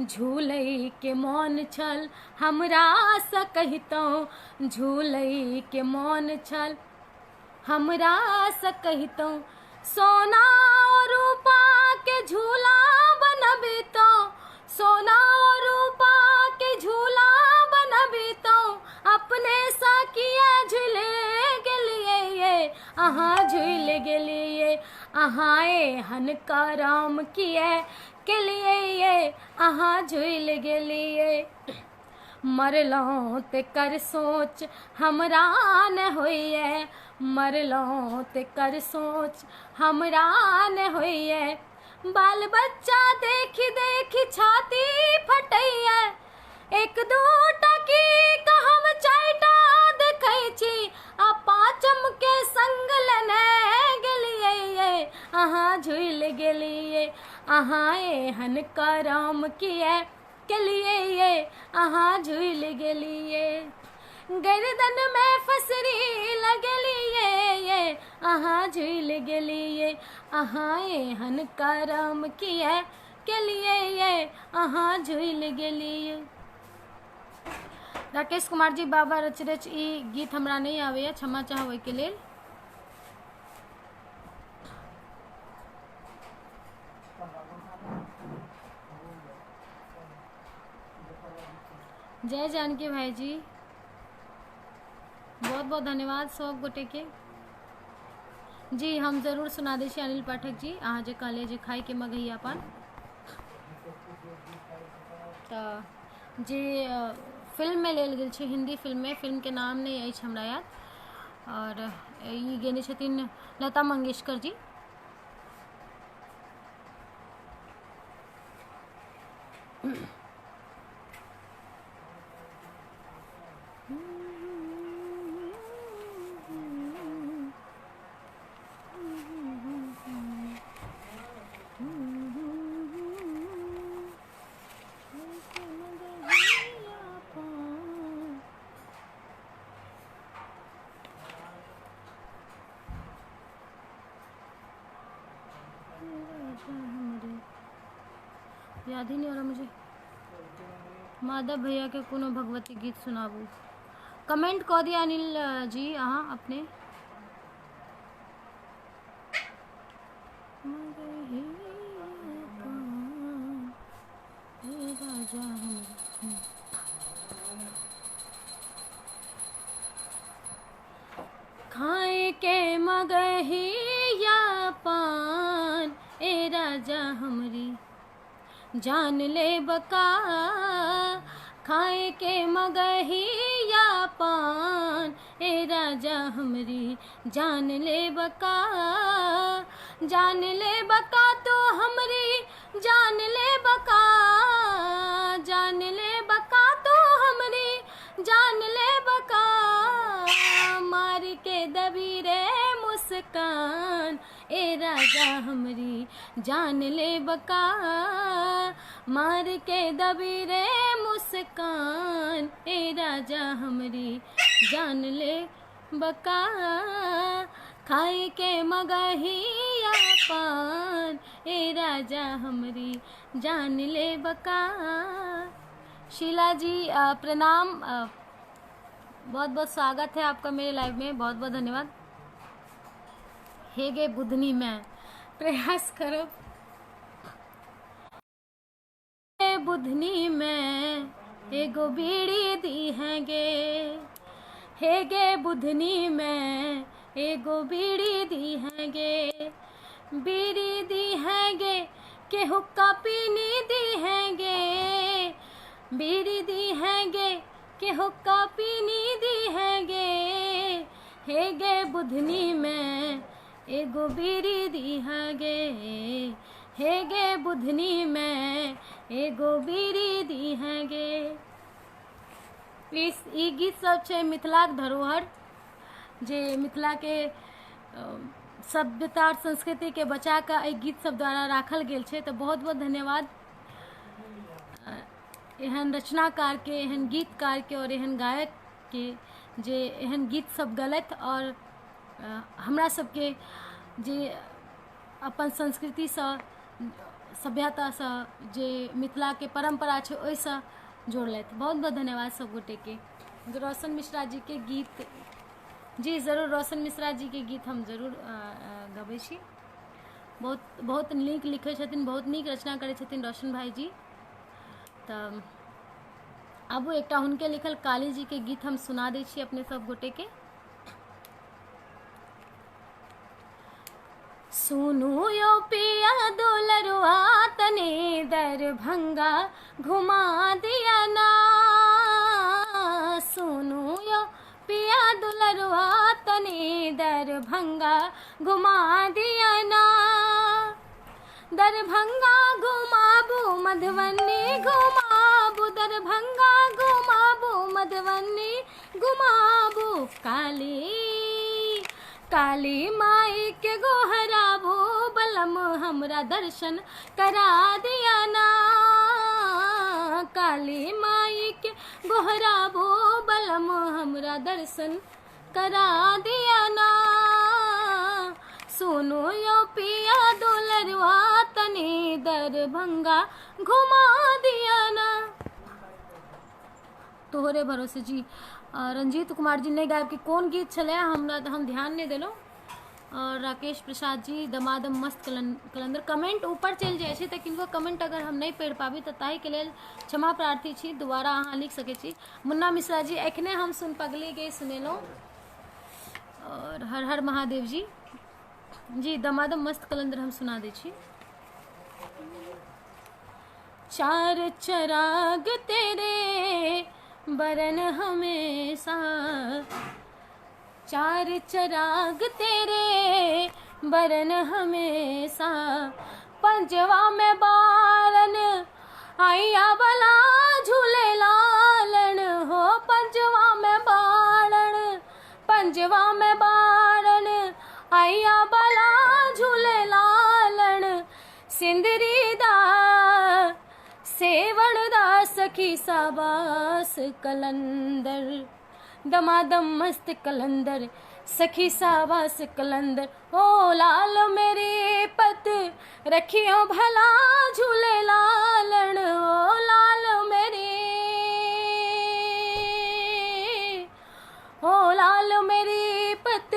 झूलई के मौन छल हमरा स कहितौं झूलई के मौन छल हमरा स कहितौं सोना और रूपा के झूला बनबितौं सोना और रूपा के झूला बनबितौं अपने सा किया झूल गेलिए ये अहाँ झूल गेलिए अहाँ एहन करम किए के लिए ये अहाँ झूल गेलिए मरलौं ते कर सोच हमरा न होइए मरलौं ते कर सोच हमरा न होइए बाल बच्चा देखी देखी छाती फटैया एक दू टकी कहम चाइटा देखै छी आ पाँचम के संग लेने गेलिए ये अहाँ झूल गेलिए अहाँ एहन करम किए के लिए ये अहाँ झूल गेलिए गर्दन में फसरी लगलिए ये अहाँ झूल गेलिए अहाँ एहन करम किए के लिए ये अहाँ झूल गेलिए। राकेश कुमार जी बाबा रच रच ई गीत हमरा नहीं आवे क्षमा चाहब के लेल। जय जानकी भाई जी बहुत बहुत धन्यवाद सब गोटे के जी हम जरूर सुना दै छी अनिल पाठक जी अहाँ जे कहलिए जे खाई के मगहिया पान तो जे फिल्म में लेल गेल छै हिंदी फिल्म में फिल्म के नाम नहीं अछि हमरा याद और ई गेने छथिन लता मंगेशकर जी। याद ही नहीं हो रहा मुझे। माधव भैया के कोनो भगवती गीत सुनाबू कमेंट कह दिया अनिल जी अहाँ अपने खाए के मगहिया पान ए राजा हमरी जान ले बका खाए के मगहिया पान ए राजा हमरी जान ले बका तो हमरी जान ले बका तो हमरी जान ले बका मार के दबी रे मुस्कान ए राजा हमरी जान ले बका मार के दबी रे मुस्कान ए राजा हमरी जान ले बका खाए के मगहिया पान ए राजा हमरी जान ले बका। शीला जी प्रणाम बहुत बहुत स्वागत है आपका मेरे लाइव में बहुत बहुत धन्यवाद। हेगे बुधनी में प्रयास करो बुधनी में एगो बीड़ी दी हैगे हेगे बुधनी में एगो बीड़ी दी हैगे बीड़ी दी हैगे के हुक्का पीनी दी हैगे बीड़ी दी हैगे के हुक्का पीनी दी हैगे हेगे बुधनी में एगो बीड़ी दी हैगे हेगे बुधनी में एगो बीड़ी दी हैगे। ई गीत सब छै मिथिलाक धरोहर जे मिथिला के सभ्यता और संस्कृति के बचा कऽ एहि गीत सब द्वारा राखल गेल छै। तो बहुत बहुत धन्यवाद एहन रचनाकार के, एहन गीतकार के और एहन गायक के जे एहन गीत सब गलत और हमरा सबके जे अपन संस्कृति से, सभ्यता से, जे मिथिला के परंपरा छै ओहिसँ जोड़लथि। बहुत बहुत धन्यवाद सब गोटे के। रोशन मिश्रा जी के गीत, जी जरूर रोशन मिश्रा जी के गीत हम जरूर गबै छी। बहुत बहुत नीक लिखै छथिन, बहुत नीक रचना करै छथिन रोशन भाई जी। तऽ आबू एकटा हुनके लिखल काली जी के गीत हम सुना दै छी अपने सब गोटे के। सुनू यो पिया दुलरुआ तने दरभंगा घुमा दिया ना, सुनू यो पिया दुलरुआ तने दरभंगा घुमा दिया ना, दरभंगा घुमाबू मधुबनी घुमाबू, दरभंगा घुमाबू मधुबनी घुमाबू, काली माई के गोहराबू बलम हमरा दर्शन करा दिया ना, काली माई के गोहराबू बलम हमरा दर्शन करा दिया ना, सुनो यो पिया दुलरुआ तनी दरभंगा घुमा दिया ना। तोहरे भरोसे जी। रंजीत कुमार जी ने गायब कि कोन गीत छलै हमरा हम ध्यान नहीं देलो। और राकेश प्रसाद जी दमादम मस्त कलंदर कमेंट ऊपर चल जाए छै, तऽ किनको कमेंट अगर हम नहीं पढ़ि पाबी तऽ ताहि के लेल क्षमा प्रार्थी छी, दोबारा अहाँ लिख सकै छी। मुन्ना मिश्रा जी एखने हम सुन पगली के सुनेलहुँ। और हर हर महादेव जी, जी दमादम मस्त कलंदर हम सुना दै छी। चार चराग तेरे बरन हमेशा, चार चराग तेरे बरन हमेशा, पंजवा में बारन आइया बला झूले लालन हो, पंजवा में बारन, पंजवा में बारन आइया बला झूले लालन, सिंदरी दा सेवण दा सखी साबास कलंदर, दमादम मस्त कलंदर सखी साबास कलंदर, ओ लाल मेरी पत रखियो भला झूले लालन, ओ लाल मेरी, ओ लाल मेरी पत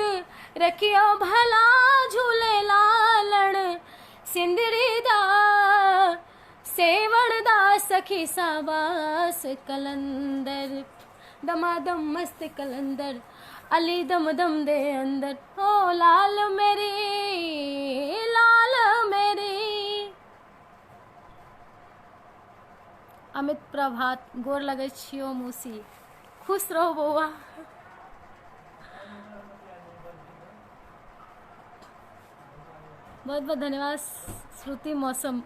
रखियो भला झूले लालन, सिंदरी दा सेवण दा सखी साबास कलंदर, दमादम मस्त कलंदर अली दम दम दे अंदर, ओ लाल मेरी, लाल मेरी। अमित प्रभात गोर लगे छियो मौसी, खुश रहो बौआ। बहुत बहुत धन्यवाद श्रुति मौसम।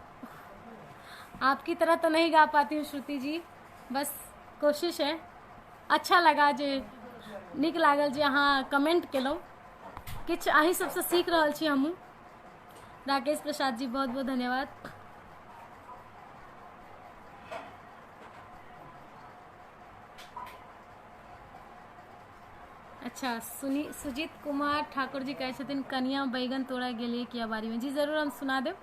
आपकी तरह तो नहीं गा पाती हूँ श्रुति जी, बस कोशिश है। अच्छा लगा जे निक लागल जे अहाँ कमेंट केलहुँ, किछ अहीं सबसे सीख रहल छी हमहूँ। राकेश प्रसाद जी बहुत बहुत धन्यवाद। अच्छा सुजीत कुमार ठाकुर जी कहै छथिन कनिया बैगन तोड़ा गेलिए किया बारी में। जी जरूर हम सुना देब।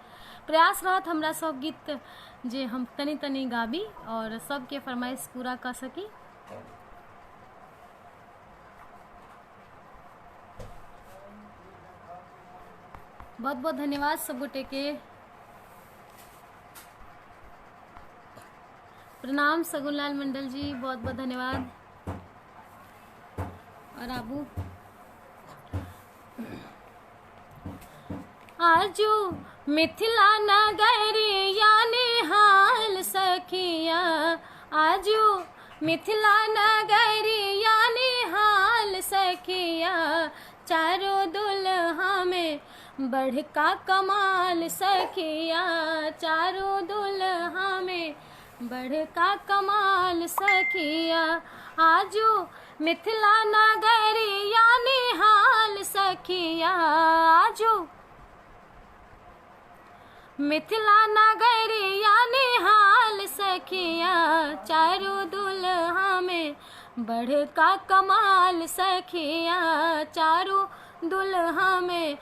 प्रयास रहत हमरा सब गीत जे हम तनी तनी गाबी और सबके फरमाइश पूरा कर सकी। बहुत बहुत धन्यवाद सब गोटे के। प्रणाम सगुनलाल मंडल जी, बहुत बहुत धन्यवाद। और आबू आजू मिथिला नगरिया निहाल सखिया, आजू मिथिला नगरिया निहाल सखिया, चारों दुल्हा में बढ़का कमाल सखिया, चारों दुल्हा में बढ़का कमाल सखिया, आजू मिथिला नगरिया निहाल सखिया, आजू मिथिला नगरिया निहाल सखिया। सखिया चारों दुल्हा में बड़का कमाल सखिया चारों दुल्हा में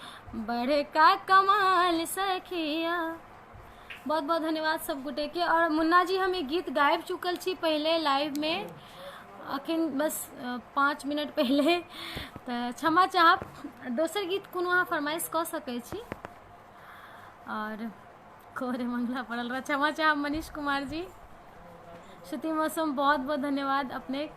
बड़का कमाल सखिया। बहुत बहुत धन्यवाद सब गोटे के। और मुन्ना जी हम ई गीत गाबि चुकल छी पहले लाइव में, अखन बस 5 मिनट पहले, तो क्षमा चाहब। दोसर गीत कोनो अहाँ फरमाइश कऽ सकै छी। और कोरे मंगला पड़ल रहा, क्षमा चाहब मनीष कुमार जी। श्रुति मौसम बहुत बहुत धन्यवाद अपने।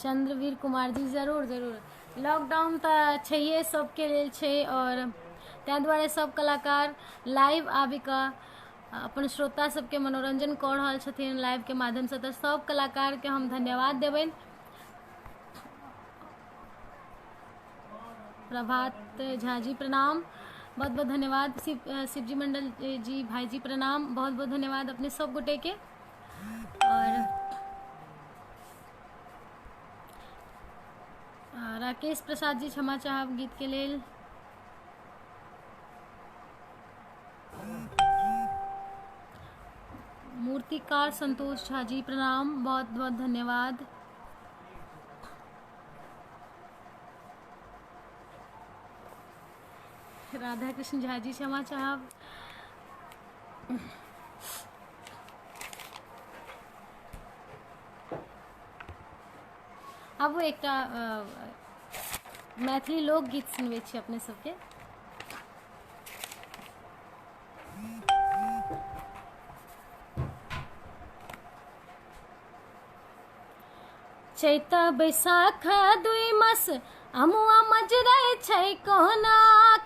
चंद्रवीर कुमार जी जरूर जरूर। लॉकडाउन तो छैहे सबके लेल छै, और ताहि दुआरे सब कलाकार लाइव आबि कऽ अपन श्रोता सबके मनोरंजन कऽ रहल छथिन लाइव के माध्यम से। तो सब कलाकार के हम धन्यवाद देबनि। प्रभात झा जी प्रणाम, बहुत बहुत धन्यवाद। शिवजी मंडल जी भाई जी प्रणाम, बहुत बहुत धन्यवाद अपने सब गोटे के। और राकेश प्रसाद जी क्षमा चाहब गीत के लेल। मूर्तिकार संतोष झा जी प्रणाम, बहुत बहुत धन्यवाद। राधा कृष्ण झा जी क्षमा चाहब। अब एक मैथिली लोकगीत सुनबे छी अपने सबके। चैत बैसाख 2 मास अमुआ मजरै छै कोना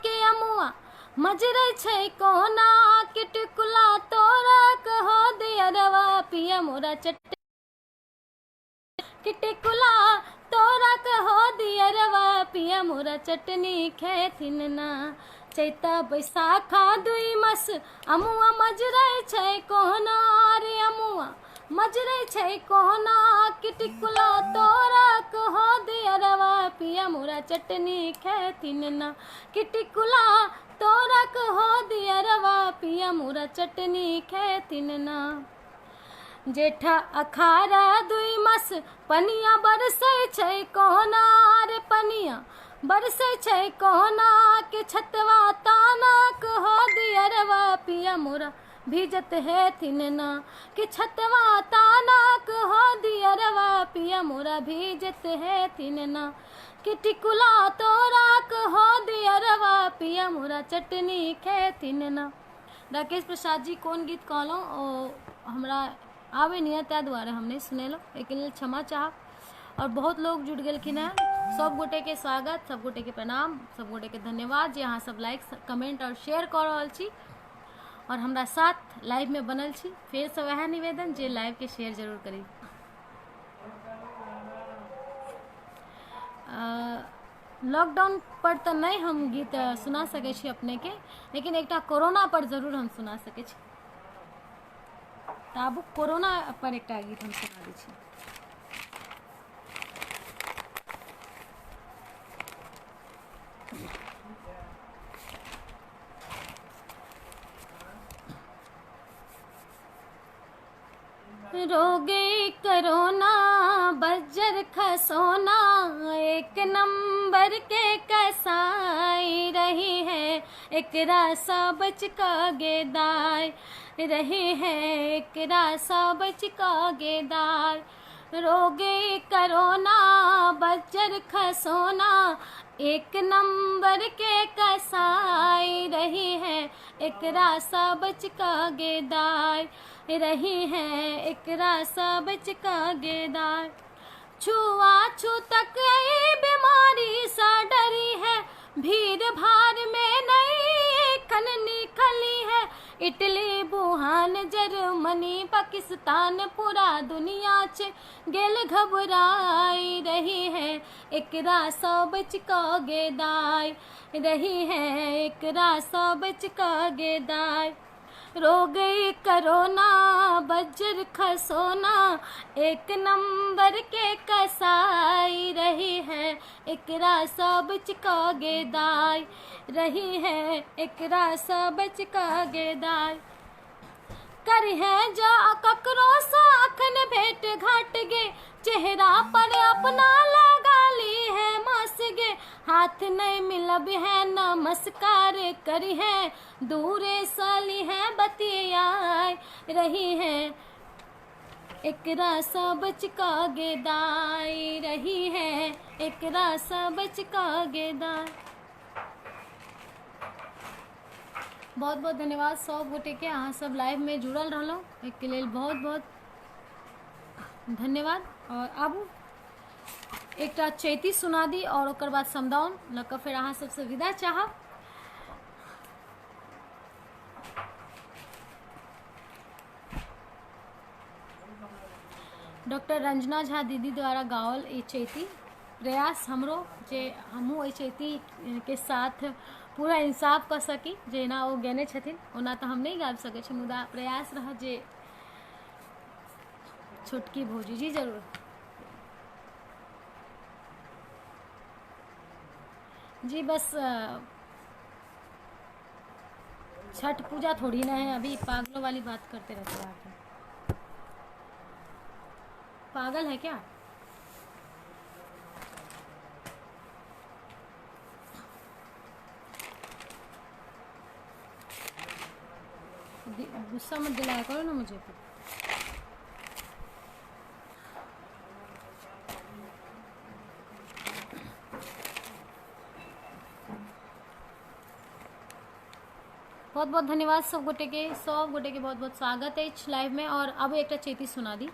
के, अमुआ मजरै छै कोना के, टिकुला तोरा कहो दियरवा पिया मोरा चट टिकुला तोरा कहो दियरवा पिया मोरा चटनी खेथिन ना। चैता बैसाखा 2 मास अमुआ मजरै छै कोना रे, अमुआ मजरै छै कोना के, टिकुला तोरा कहो दियरवा पिया मोरा चटनी खेथिन ना। कि टिकुला तोरा कहो दियरवा पिया मोरा चटनी खेथिन ना। जेठा अखाड़ा 2 मास पनिया बरसै छै कोना रे, पनिया बरसै छै कोना के, छतवा ताना कहो दियरवा पिया मोरा भीजत हेथिन ना। कि छतवा ताना कहो दियरवा पिया मोरा भीजत हेथिन ना। कि टिकुला तोरा कहो दियरवा पिया मोरा चटनी खेथिन ना। राकेश प्रसाद जी कौन गीत कहलहुँ ओ हमरा आवे नहीं, ताहि दुआरे हम नहीं सुनेलहुँ, एहिके लेल क्षमा चाहब। और बहुत लोग जुड़ गेलखिन हैं, सब गोटे के स्वागत, सब गोटे के प्रणाम, सब गोटे के धन्यवाद जे अहाँ सब लाइक कमेंट और शेयर कर रहल छी और हमरा साथ लाइव में बनल छी। फिर से वह निवेदन जे लाइव के शेयर जरूर करी। लॉकडाउन पर तो नहीं हम गीत सुना सके छी अपने के, लेकिन एकटा कोरोना पर जरूर हम सुना सके छी। आब कोरोना पर एक गीत हम सुना दै छी। रोगे करोना बज्जर खसोना, 1 नंबर के कसाई रही है, एकरा सा बच का गेदाय रही है, एकरा सा बच का गेदाय। रोगे करोना बज्जर खसोना, 1 नंबर के कसाई रही है, एकरा सा बच का गेदाय रही है, एकरा सा बच का गेदाय। छुआ छू तक ये बीमारी सा डरी है, भीड़ भाड़ में नहीं खन निकली है। इटली वुहान जर्मनी पाकिस्तान पूरा दुनिया च गेल घबराई रही है, एकरा सा बच का गेदाय रही है, एकरा सा बच का गेदाय। रो गई करोना बज्र खसोना, एक नंबर के कसाई रही है एकरा सब चिकागे दाई, रही है एकरा सब चिकागे दाई। कर है जा ककरो साखन भेंट घाट गे, चेहरा पर अपना लगा ली है मस गे, हाथ नहीं मिलब है नमस्कार करी है, दूरे साली है बतियाई रही है एकरा सब चिकागे दाई, रही है एकरा सब चिकागे दाई। बहुत बहुत धन्यवाद सब गोटे के, अहाँ सब लाइव में जुड़ल रहलो एक लेल बहुत बहुत धन्यवाद। और आबू एक चैती सुना दी और ओकर बाद समदाउन लग फिर अहाँ सबसे विदा चाहब। डॉक्टर रंजना झा दीदी द्वारा गावल ये चैती प्रयास हमरो जे हमहूँ ये चैती के साथ पूरा इंसाफ कर सकी, जेना वो गने छथिन ओना तो हम नहीं गाबि सकै छी, मुदा प्रयास रह जे छोटकी भौजी जी जरूर जी। बस छठ पूजा थोड़ी ना है, अभी पागलों वाली बात करते रहते हैं। पागल है क्या? गुस्सा मत दिलाया करो ना मुझे फिर। बहुत बहुत धन्यवाद सब गोटे के बहुत बहुत स्वागत है इस लाइव में। और अब एक चैती सुना दी।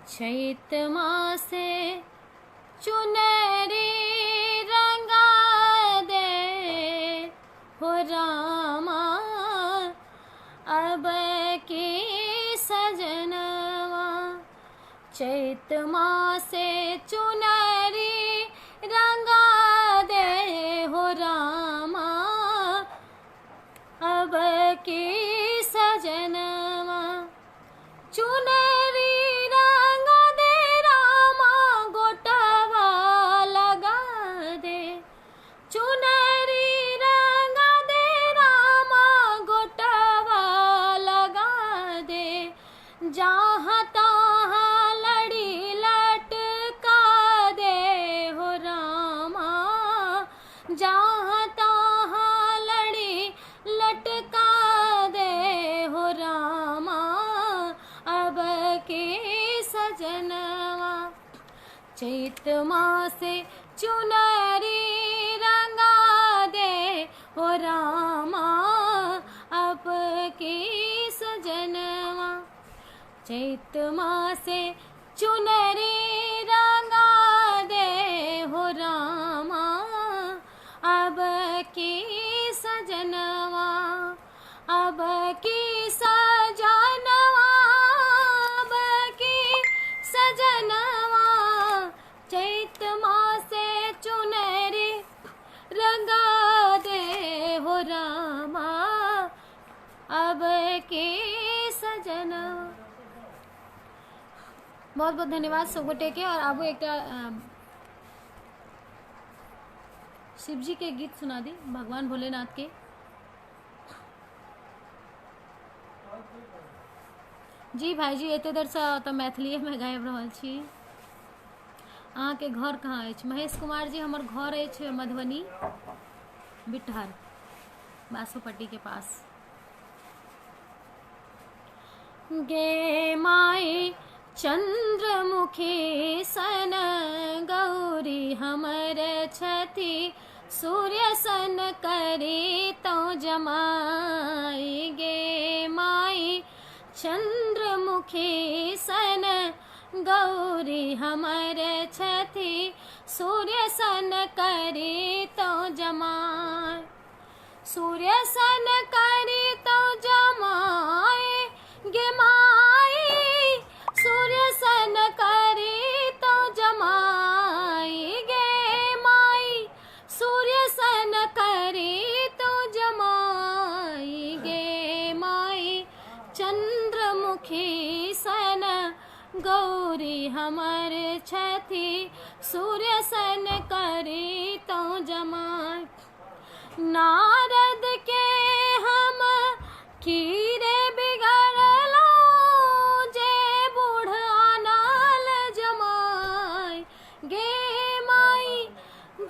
चैत मासे चुनरी रंगा दे हो रामा, अब की सजनवा, चैत मासे चुनरी रंगा दे हो रामा, अब की सजनवा, चुनरी रंगा दे रामा, गोटवा लगा दे, चुनरी रंगा दे रामा, गोटवा लगा दे, जहाँ तहाँ लड़ी लटका दे हो रामा, जहाँ तहाँ लड़ी लटका दे हो रामा, अब के सजनवा, चैत मासे चुनरी रंगा दे हो रामा, अब के सजनवा, चैत मासे चुनरी रंगा दे हो रामा, अब की सजनवा, अब की सजनवा, अब की सजनवा, चैत मासे चुनरी रंगा दे हो रामा, अब की सजनवा। बहुत बहुत धन्यवाद सब गोटे के। और अब एक शिव जी के गीत सुना दी भगवान भोलेनाथ के। जी भाई जी एते देर से तो मैथिली में गाबि रहल छी। अहाँ के घर कहाँ अछि? महेश कुमार जी हमर घर अछि मधुबनी बिटहर बासोपट्टी के पास। गे माई चंद्रमुखी सन गौरी हमर छथि, सूर्य सन करी तो जमाई, गे माई चंद्रमुखी सन गौरी हमर छथि, सूर्य सन करी तो जमाई, सूर्य सन करी तो जमाई, गे माई सूर्य सन करी तो जमाई, गे माई सूर्य सन करी तो जमाई। गौरी हमर छथि सूर्य सन करी तो जमाय। नारद के हम कीरे बिगड़लो जे बूढ़ आनाल जमाय। गे माई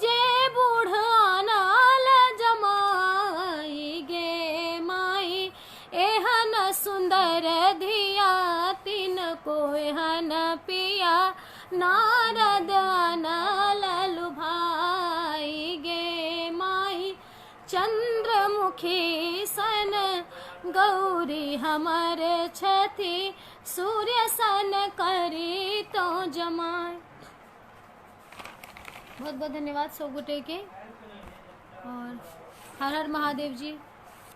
जे बूढ़ आनाल जमाय। गे माई एहन सुंदर धिया तिन को एहन पिया नारद अनल लुभाई। गे माई चंद्रमुखी सन गौरी हमर छथि सूर्य सन करी तो जमाय। बहुत बहुत धन्यवाद सब गोटे के, और हर हर महादेव जी,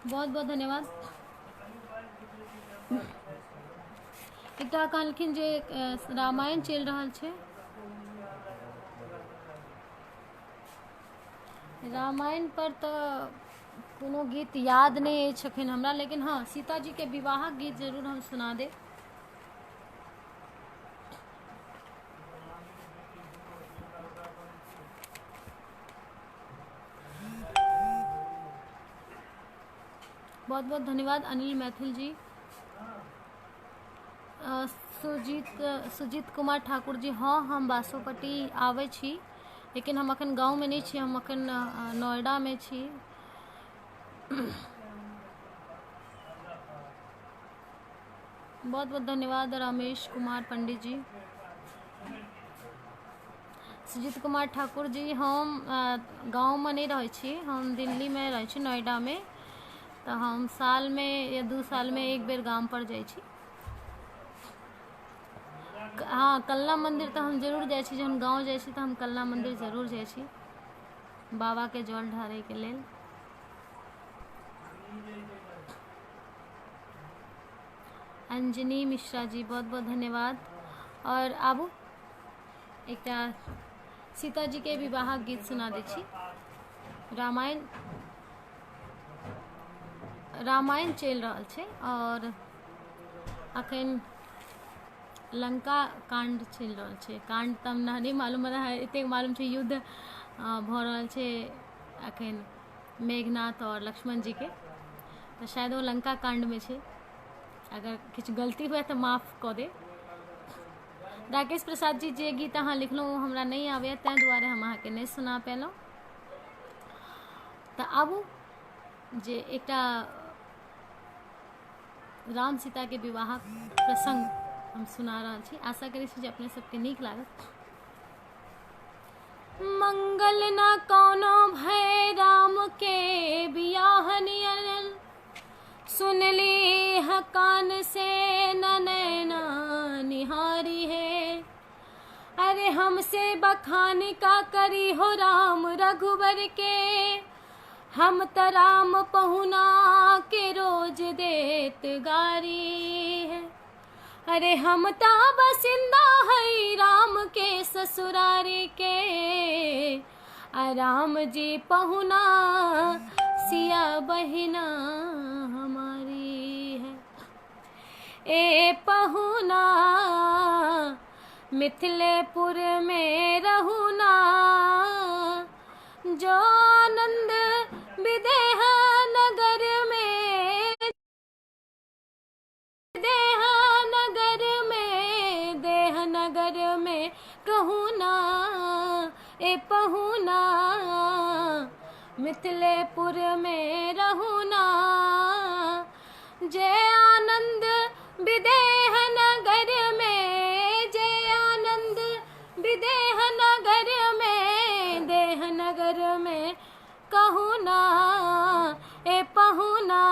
बहुत बहुत धन्यवाद। एकटा कहलखिन जे रामायण चलि रहल छै, रामायण पर तो कोनो गीत याद नहीं अछि अखन हमरा, लेकिन हाँ सीता जी के विवाहक गीत जरूर हम सुना देब। बहुत बहुत धन्यवाद अनिल मैथिल जी। सुजीत कुमार ठाकुर जी, हाँ हम बासोपट्टी आवे छी, लेकिन हम अखन गाँव में नहीं छी, हम अखन नोएडा में छी। बहुत बहुत धन्यवाद रमेश कुमार पंडित जी। सुजीत कुमार ठाकुर जी, हम गाँव में नहीं रहे छी, हम दिल्ली में रहे छी, नोएडा में। तो हम साल में या 2 साल में एक बेर गाम पर जाए छी। हाँ कल्ला मंदिर तो हम जरूर जाए छी, जहन गाँव जाए छी तो हम कल्ला मंदिर जरूर जाए छी बाबा के जल ढारे के लेल। अंजनी मिश्रा जी, बहुत बहुत धन्यवाद। और आबू एकटा सीता जी के विवाहक गीत सुना दै छी। रामायण चलि रहल छै, और अखन लंका कांड चलि रहल छै। कांड तऽ हमरा नहीं मालूम है, एतेक मालूम छै युद्ध भऽ रहल छै अखन मेघनाथ और लक्ष्मण जी के, तो शायद वो लंका कांड में छै। अगर किछु गलती हुए तो माफ कऽ दे। राकेश प्रसाद जी, जे गीत अहाँ लिखलहुँ वो हमरा नहीं आबैए, तैं दुआरे हम अहाँके नहीं सुना पेलहुँ। तऽ आबू जे एकटा राम सीता के विवाहक प्रसंग हम सुना रहल छी, आशा करै छी जे अपने सबके नीक लागत। मंगल न कोनो भय राम के बियाह नियन, सुनली ह कान से नैना निहारी है। अरे हमसे बखान का करी हो राम रघुबर के, हम त राम पहुना के रोज देत गारी है। अरे हम ता बसिंदा है राम के ससुरारी के, राम जी पहुना सिया बहिना हमारी है। ए पहुना मिथिलेपुर में रहुना, जो आनंद विदेह नगर में, देह नगर में कहूना। ए पहुना मिथिलेपुर में रहुना, जय आनंद विदेह नगर में, जय आनंद विदेह नगर में, देह नगर में कहूना। ए पहुना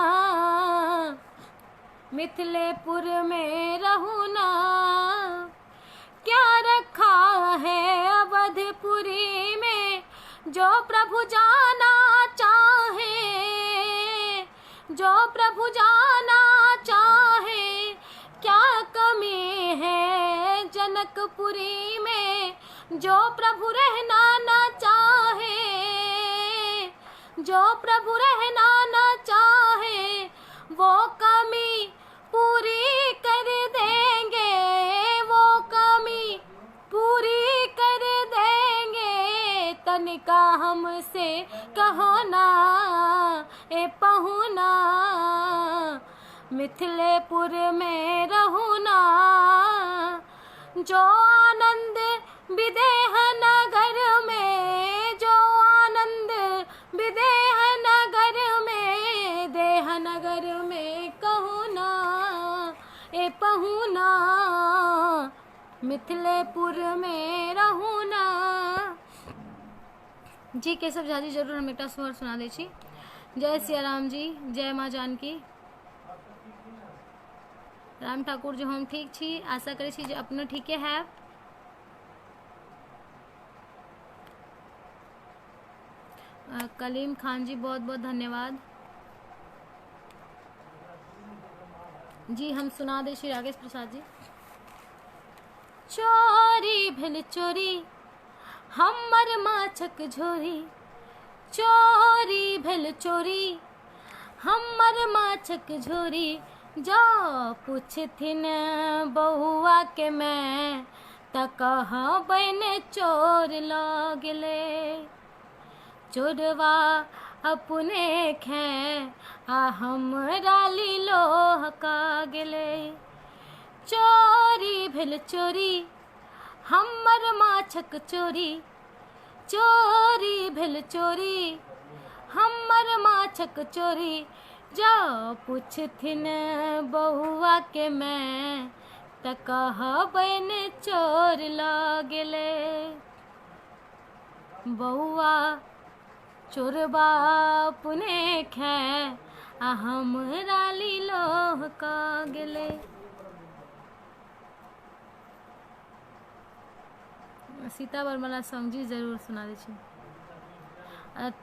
मिथिलेपुर में रहुना, क्या रखा है अवधपुरी में जो प्रभु जाना चाहे, जो प्रभु जाना चाहे। क्या कमी है जनकपुरी में जो प्रभु रहना न चाहे, जो प्रभु रहना न चाहे। वो कमी पूरी कर देंगे, वो से कहो ना ए पहुना, मिथिलेपुर में रहूँ ना, जो आनंद विदेह नगर में, जो आनंद विदेह नगर में, देह नगर में कहूँ ना ए पहुना, मिथिलेपुर में रहूँ ना। जी केशव झा जी जरूर हम एक स्वर सुना दै छी। जय सिया राम जी, जय माँ जानकी। राम ठाकुर जी हम ठीक छी, आशा करै छी जे अपनो ठीके है। कलीम खान जी बहुत बहुत धन्यवाद जी। हम सुना दे श्री राकेश प्रसाद जी। चोरी भेल चोरी हमर माछक झोरी, चोरी भेल चोरी हमर माछक झोरी, जो पूछथिन बउआ के मैं त कहबैन चोर ल गेले, चोरवा अपने खे आ हमरा लीलोह का गेले। चोरी भेल चोरी हमर माछक चोरी, चोरी भेल चोरी हमर माछक चोरी, जो पूछथिन बउआ के मैं त कहबैन चोर ल गेले। बउआ चोरबा पुने खे आ हमरा लीलोह का गेले। सीता बर्मला सॉन्ग जी जरूर सुना दै छी।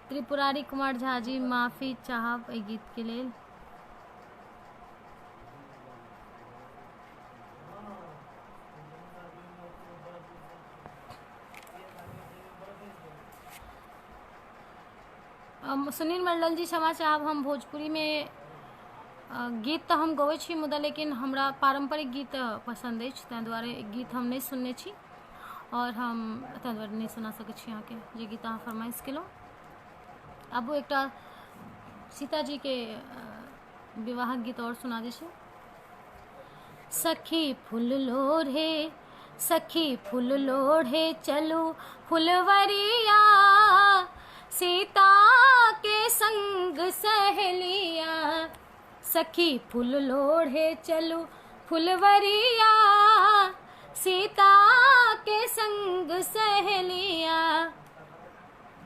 त्रिपुरारी कुमार झा जी माफी चाहब एहि गीत के लेल। सुनील मंडल जी क्षमा चाहब, हम भोजपुरी में गीत तो हम गबै छी मुदा लेकिन हमरा पारंपरिक गीत पसंद अछि, ताहि दुआरे गीत हम नहीं सुनने छी और हम ताहि दुआरे नहीं सुना सकै छी अहाँके जे गीत अहाँ फरमाइश केलहुँ। अब वो एक सीता जी के विवाहक गीत और सुना दै छी। सखी फूल लोढ़े, सखी फूल लोढ़े चलू फुलवरिया, सीता के संग सहेलिया, सखी फूल लोढ़े चलू फुलवरिया, सीता के संग सहेलिया।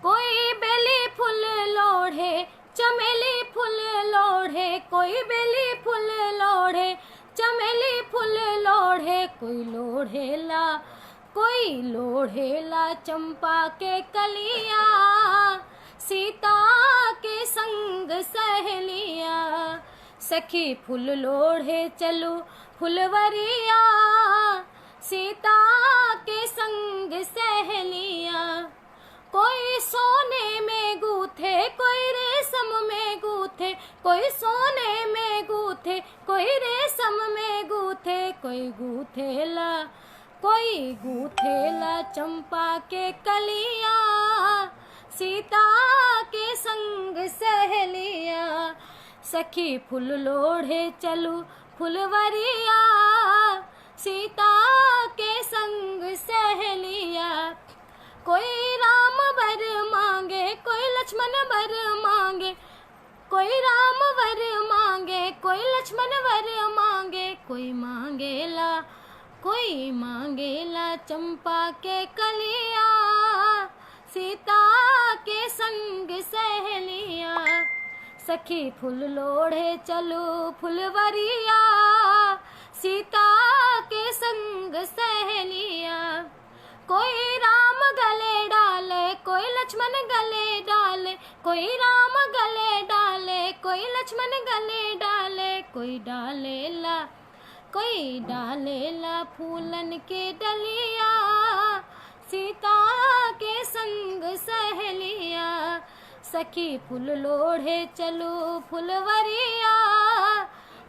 कोई बेली फूल लोढ़े चमेली फूल लोढ़े, कोई बेली फूल लोढ़े चमेली फूल लोढ़े, कोई लोढ़ेला चंपा के कलिया, सीता के संग सहेलिया। सखी फूल लोढ़े चलू फुलवरिया, सीता के संग सहेलिया। कोई सोने में गूथे कोई रेशम में गूथे, कोई सोने में गूथे कोई रेशम में गूथे, कोई गूथेला चंपा के कलिया, सीता के संग सहेलिया। सखी फूल लोढ़े चलू फुलवरिया, सीता के संग सहेलिया। कोई राम वर मांगे कोई लक्ष्मण वर मांगे, कोई राम वर मांगे कोई लक्ष्मण वर मांगे, कोई मांगेला चंपा के कलिया, सीता के संग सहेलिया। सखी फूल लोढ़े चलू फुलवरिया, सीता के संग सहेलिया। कोई राम गले डाले कोई लक्ष्मण गले डाले, कोई राम गले डाले कोई लक्ष्मण गले डाले, कोई डालेला फूलन के डलिया, सीता के संग सहेलिया। सखी फूल लोढ़े चलू फुलवरिया,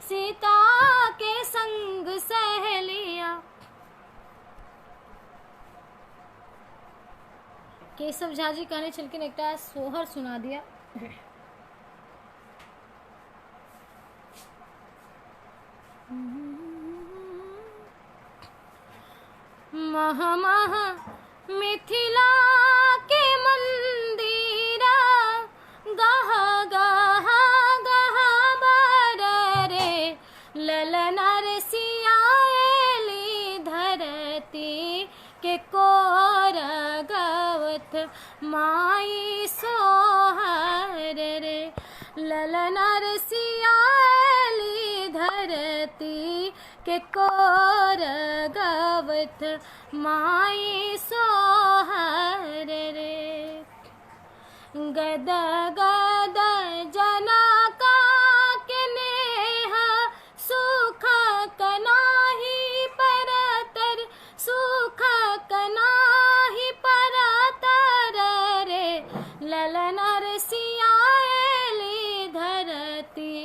सीता के संग सहेलिया। केशव झा जी कहने छलखिन एकटा सोहर सुना दिया। मह मह मिथिला के मंदिरा गह गह गह बर रे ललना रे सियाली धरती के कोर गवत माई सोहर रे ललना रे सियाली धरती के कोर गवत माई सोहर रे गद गद जनका के नेह सुख कनाही परतर सुख कनाही परतर रे ललनर सियाली धरती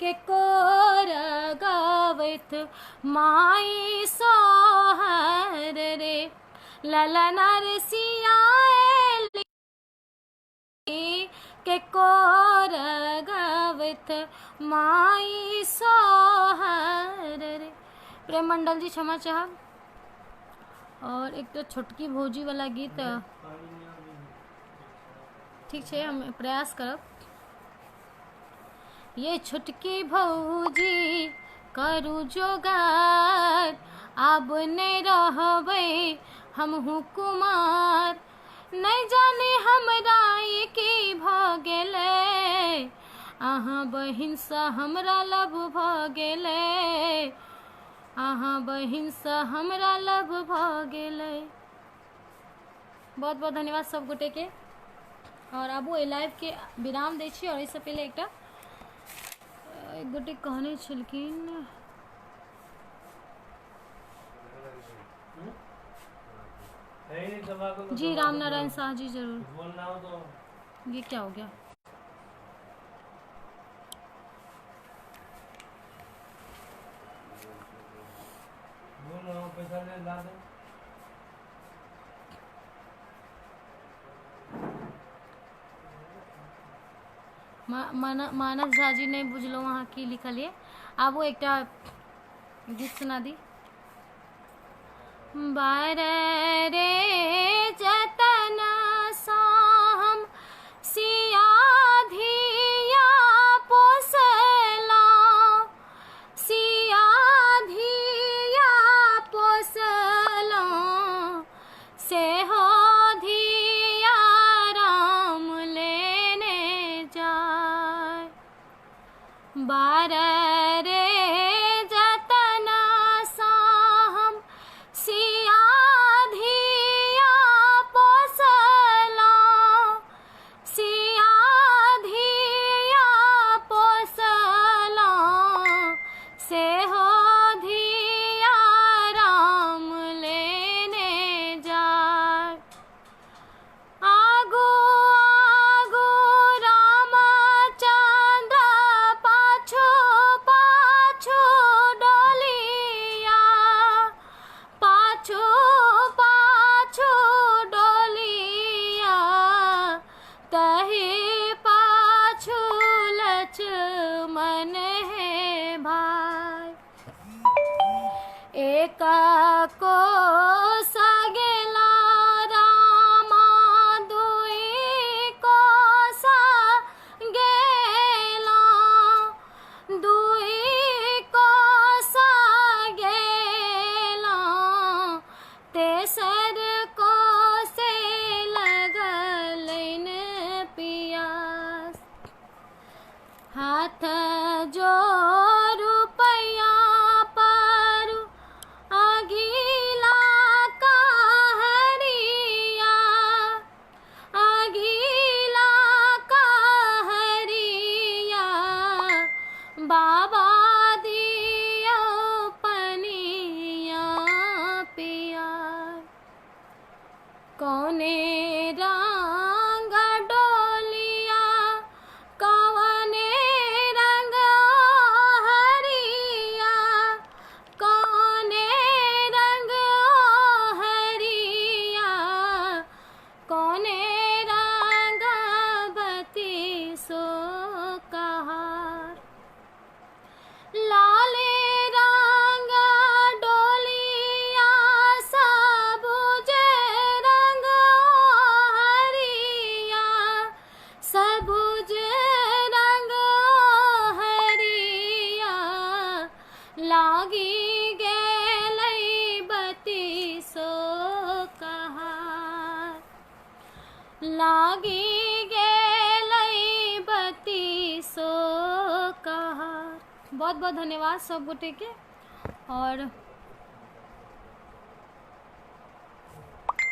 के कोर गवत माई सोहर रे ललनर सियाली के कोर गवत माई सोहर रे। प्रेम मंडल जी क्षमा चाहब। और एक तो छोटकी भौजी वाला गीत ठीक है, हम प्रयास करब। ये छोटकी भौजी करू जोगार आब नहीं रहबै हमहु कुमार नहीं जाने हमरा ये की भ गेलै अहाँ बहिन सँ हमरा लब भ गेलै अहाँ बहिन सँ हमरा लब भ गेलै। बहुत बहुत धन्यवाद सब गोटे के। और अब वो लाइव के विराम दै छी। और इससे पहले एक गोटे कहने छलखिन जी राम नारायण शाह जी जरूर। ये क्या हो गया? पैसा ला दे। मानस झा जी नहीं बुझलो वहाँ की लिखल है। आब वो एक गीत सुना दी। बार रे जतन साम सिया धिया पोसला सिया धिया पोसला से हो धिया राम लेने जाए। बार रे जतन साम सिया धिया पोसला सिया धिया पोसला से हो धिया राम लेने जाए। आगो आगो रामचंद्र पाछो पाछो डोलिया पाछो पाछो डोलिया तही पाछो लक्ष्मण है भाई। एक को सगेला रामा दुई को सगेला दुई को सगेला तेसर को से लगलन पियास। हाथ जो रुपया पर अगिला कहरिया अगिला कहरिया बाबा दियो पनिया पिया। कौने रंग डोलिया कौने रंग हरिया कौने रंग हरिया कौने जागी गेलै बत्ती सो कहार। बहुत बहुत धन्यवाद सब गोटे के। और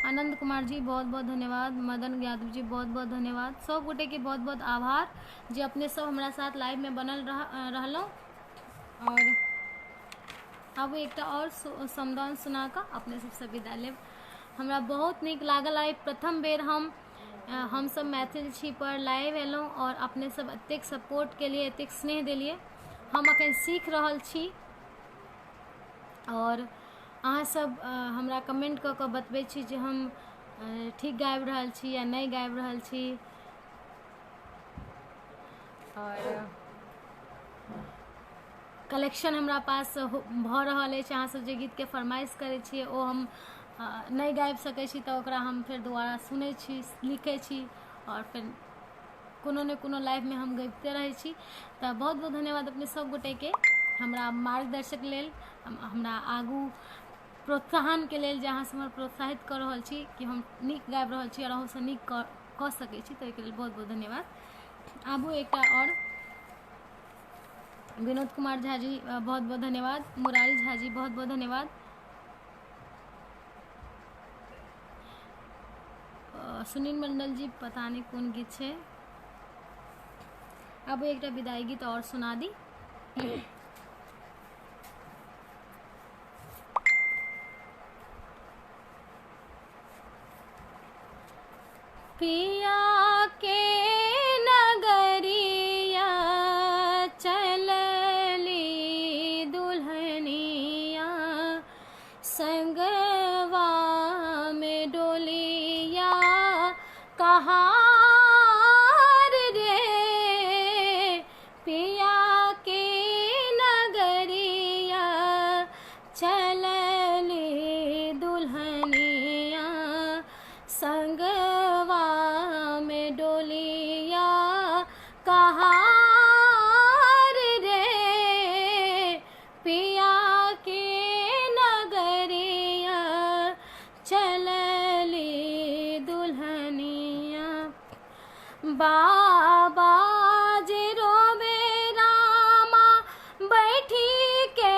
आनंद कुमार जी बहुत बहुत धन्यवाद। मदन यादव जी बहुत बहुत धन्यवाद। सब गोटे के बहुत बहुत आभार जे अपने सब हमारा साथ लाइव में बनल रहलौ। और अब एक और समदान सुना का अपने सबसे विदा लेब। हमरा बहुत नीक लागल। आई प्रथम बेर हम सब मैथिल छी पर लाइव एलहुँ और अपने सब एतेक सपोर्ट के लिए, एतेक स्नेह देलिए। हम अखन सीख रहल छी और अहाँ सब हमरा कमेंट कऽ बतबै छी जे हम ठीक गाबि रहल छी या नहीं गाबि रहल छी। और कलेक्शन हमरा पास भऽ रहल अछि। अहाँ सब जे गीत के फरमाइश करै छियै ओ हम नहीं गाबि सकै छी तऽ ओकरा हम फेर दोबारा सुनै छी, लिखै छी और फिर कोनो ने कोनो लाइव में हम गबिते रहै छी। तऽ बहुत बहुत धन्यवाद अपने सब गोटे के हमरा मार्गदर्शक लेल, हमरा आगू प्रोत्साहन के लेल, जे अहाँ सब हमरा प्रोत्साहित कऽ रहल छी कि हम नीक गाबि रहल छी और अहूँ से नीक कऽ सकै छी। ताहि के लेल बहुत बहुत धन्यवाद। आबू एकटा और विनोद कुमार झा जी बहुत बहुत धन्यवाद। मुरारी झा जी बहुत बहुत धन्यवाद। सुनील मंडल जी पता नहीं कौन गीत है। अब एक विदाई गीत और सुना दी। पिया के नगरिया चलली दुल्हनिया, संगवा में डोलिया कहार रे। पिया के नगरिया चलली दुल्हनिया, संगवा में डोलिया कहार रे। पिया के नगरिया चलली दुल्हनिया, बाबा जे रोवे रामा बैठी के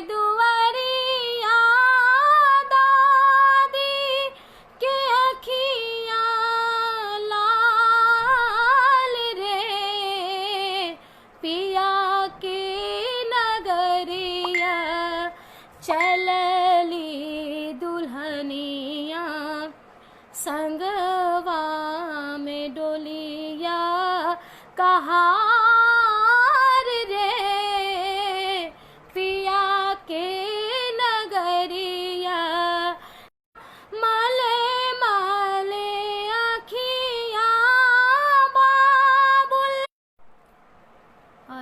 दुआरिया, दादी के अखियाँ लाल रे। पिया के नगरिया चलली दुल्हनिया, संगवा में डोलिया कहार रे। पिया के नगरिया मले मले अखियाँ बाबुल।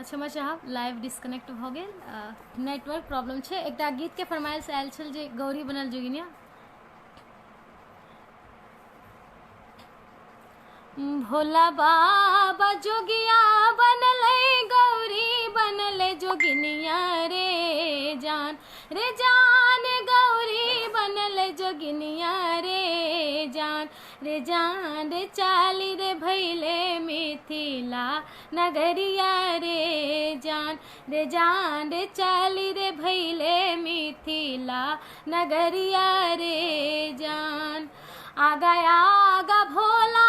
क्षमा चाहब लाइव डिस्कनेक्ट भ गेल, नेटवर्क प्रॉब्लम छै। एकटा गीत के फरमाइश आयल छल जे गौरी बनल जोगिनिया। भोला बाबा जोगिया बनले गौरी बनले जोगिनिया रे जान, रे जान गौरी बनले जोगिनिया रे जान, रे जान रे चाली रे भैले मिथिला नगरिया रे जान, रे जान रे चाली रे भैले मिथिला नगरिया रे जान। आगा आगा भोला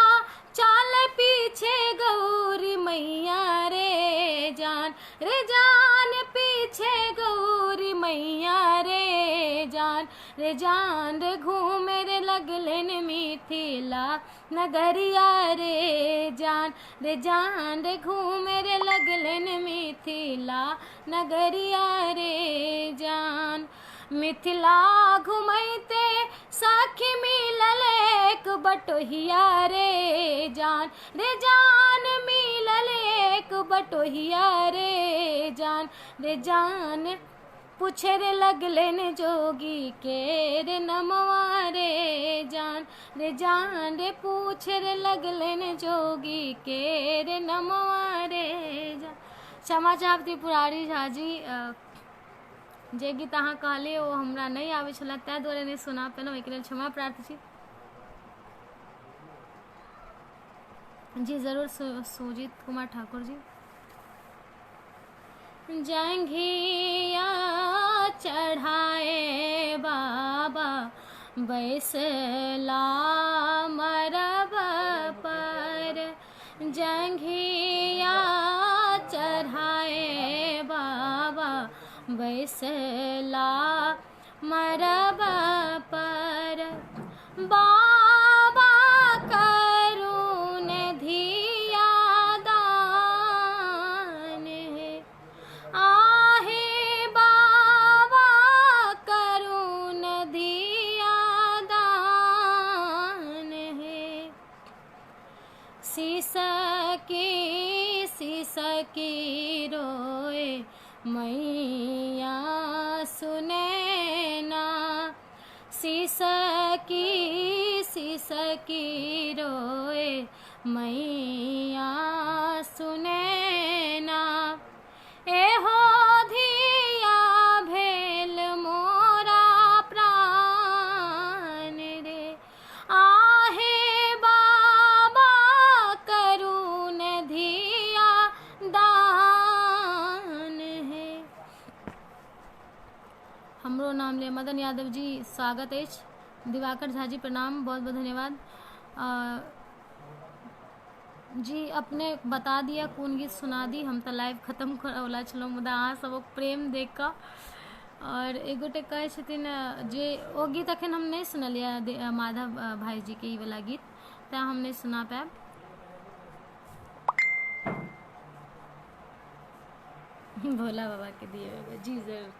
चाल पीछे गौरी मैया रे जान, रे जान पीछे गौरी मैया रे जान, रे जान रे घूमे रे लगलन मिथिला नगरिया रे जान, रे जान रे घूमे रे लगलन मिथिला नगरिया रे जान। मिथिला घुमैते सखी मिलल एक बटोहिया रे जान, रे जान मिलल एक बटोहिया रे जान, रे जान पूछे रे लगलन जोगी के रे नमवा रे जान, रे जान रे पूछे रे लगलन जोगी के रे नमवा रे जान। क्षमा चाहब त्रिपुरारी झा जी, जे गीत अहाँ कहलिए ओ हमरा नहीं आबै छलै ताहि दुआरे नहीं सुना पेलहुँ, एहिके लेल क्षमा प्रार्थी छी। जी ज़रूर सुजीत कुमार ठाकुर जी। जंघिया चढ़ाए बाबा बैसला मरब पर, जंघिया चढ़ाए बाबा बैसला मरब पर, बाबा करुण धिया दान है, आहे बाबा करुण धिया दान है, शीश की रोए मैया सुने ना, शीश की रोए मैया सुने ना, एहो धिया भेल मोरा प्राण रे, आहे बाबा करुण धिया दान है। हमरो नाम ले मदन यादव जी स्वागत है। दिवाकर झा जी प्रणाम, बहुत बहुत धन्यवाद। जी अपने बता दिया कौन गीत सुना दी, हम तो लाइव खत्म करवला छलहुँ, मुदा अहाँ सबक प्रेम देख कऽ। और एक गोटे कहै छथिन जे ओ गीत अखन हम नहीं सुनलिए माधव भाई जी के ई वाला गीत, तैं हम नहीं सुना पाएब। भोला बाबा के दिए हुए, जी जरूर।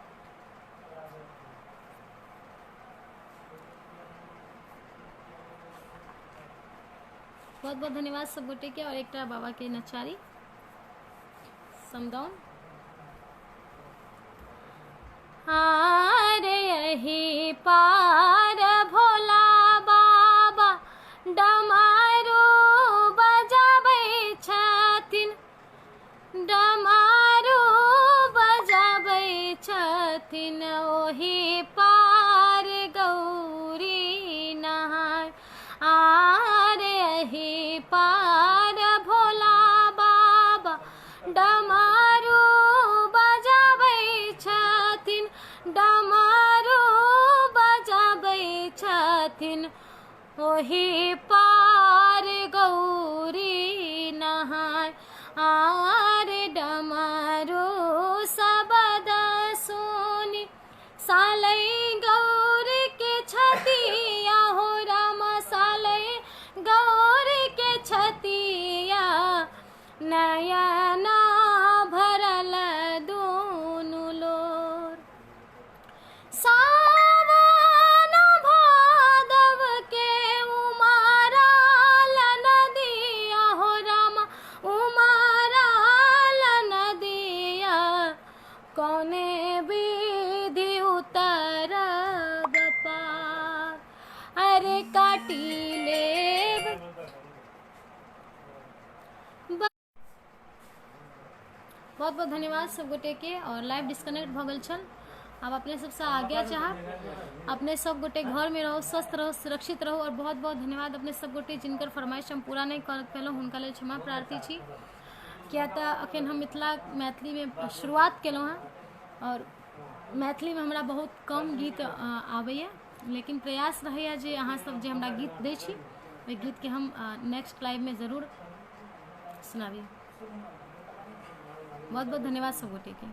बहुत बहुत धन्यवाद सब गोटे के। और एक बाबा के नचारी समदाउन। हारे यही पार भोला बाबा डमरू बजाबै छथिन, डमरू बजाबै छथिन, ओही पार गौरी नहाय, आरे यही पार भोला बाबा डमरू बजाबै छथिन, डमरू बजाबै छथिन, ओही पार गौरी नहाय, आरे डमरू शब्द सुनि सालै गौर के छतिया, हो राम सालै गौर के छतिया, नयना भरल दुनु लोर, सावन भादव के उमराल नदिया, हो राम उमराल नदिया, कौने विधि उतरब पार, अरे काटी लेब। बहुत बहुत धन्यवाद सब गोटे के। और लाइव डिस्कनेक्ट भ गेल छल, अब अपने सबसे आज्ञा चाहब। अपने सब गोटे घर में रहो, स्वस्थ रहो, सुरक्षित रहो। और बहुत बहुत धन्यवाद अपने सब गोटे जिनकर फरमाइश हम पूरा नहीं कर पेलहुँ, हुनका लेल क्षमा प्रार्थी छी। किया तऽ अखन हम मैथिली में शुरुआत केलहुँ हैं, और मैथिली में हमरा बहुत कम गीत आबैए, लेकिन प्रयास रहैए जे अहाँ सब जे हमरा गीत दै छी, ओहि गीत के हम नेक्स्ट लाइव में ज़रूर सुनाबी। बहुत बहुत धन्यवाद सब गोटे के।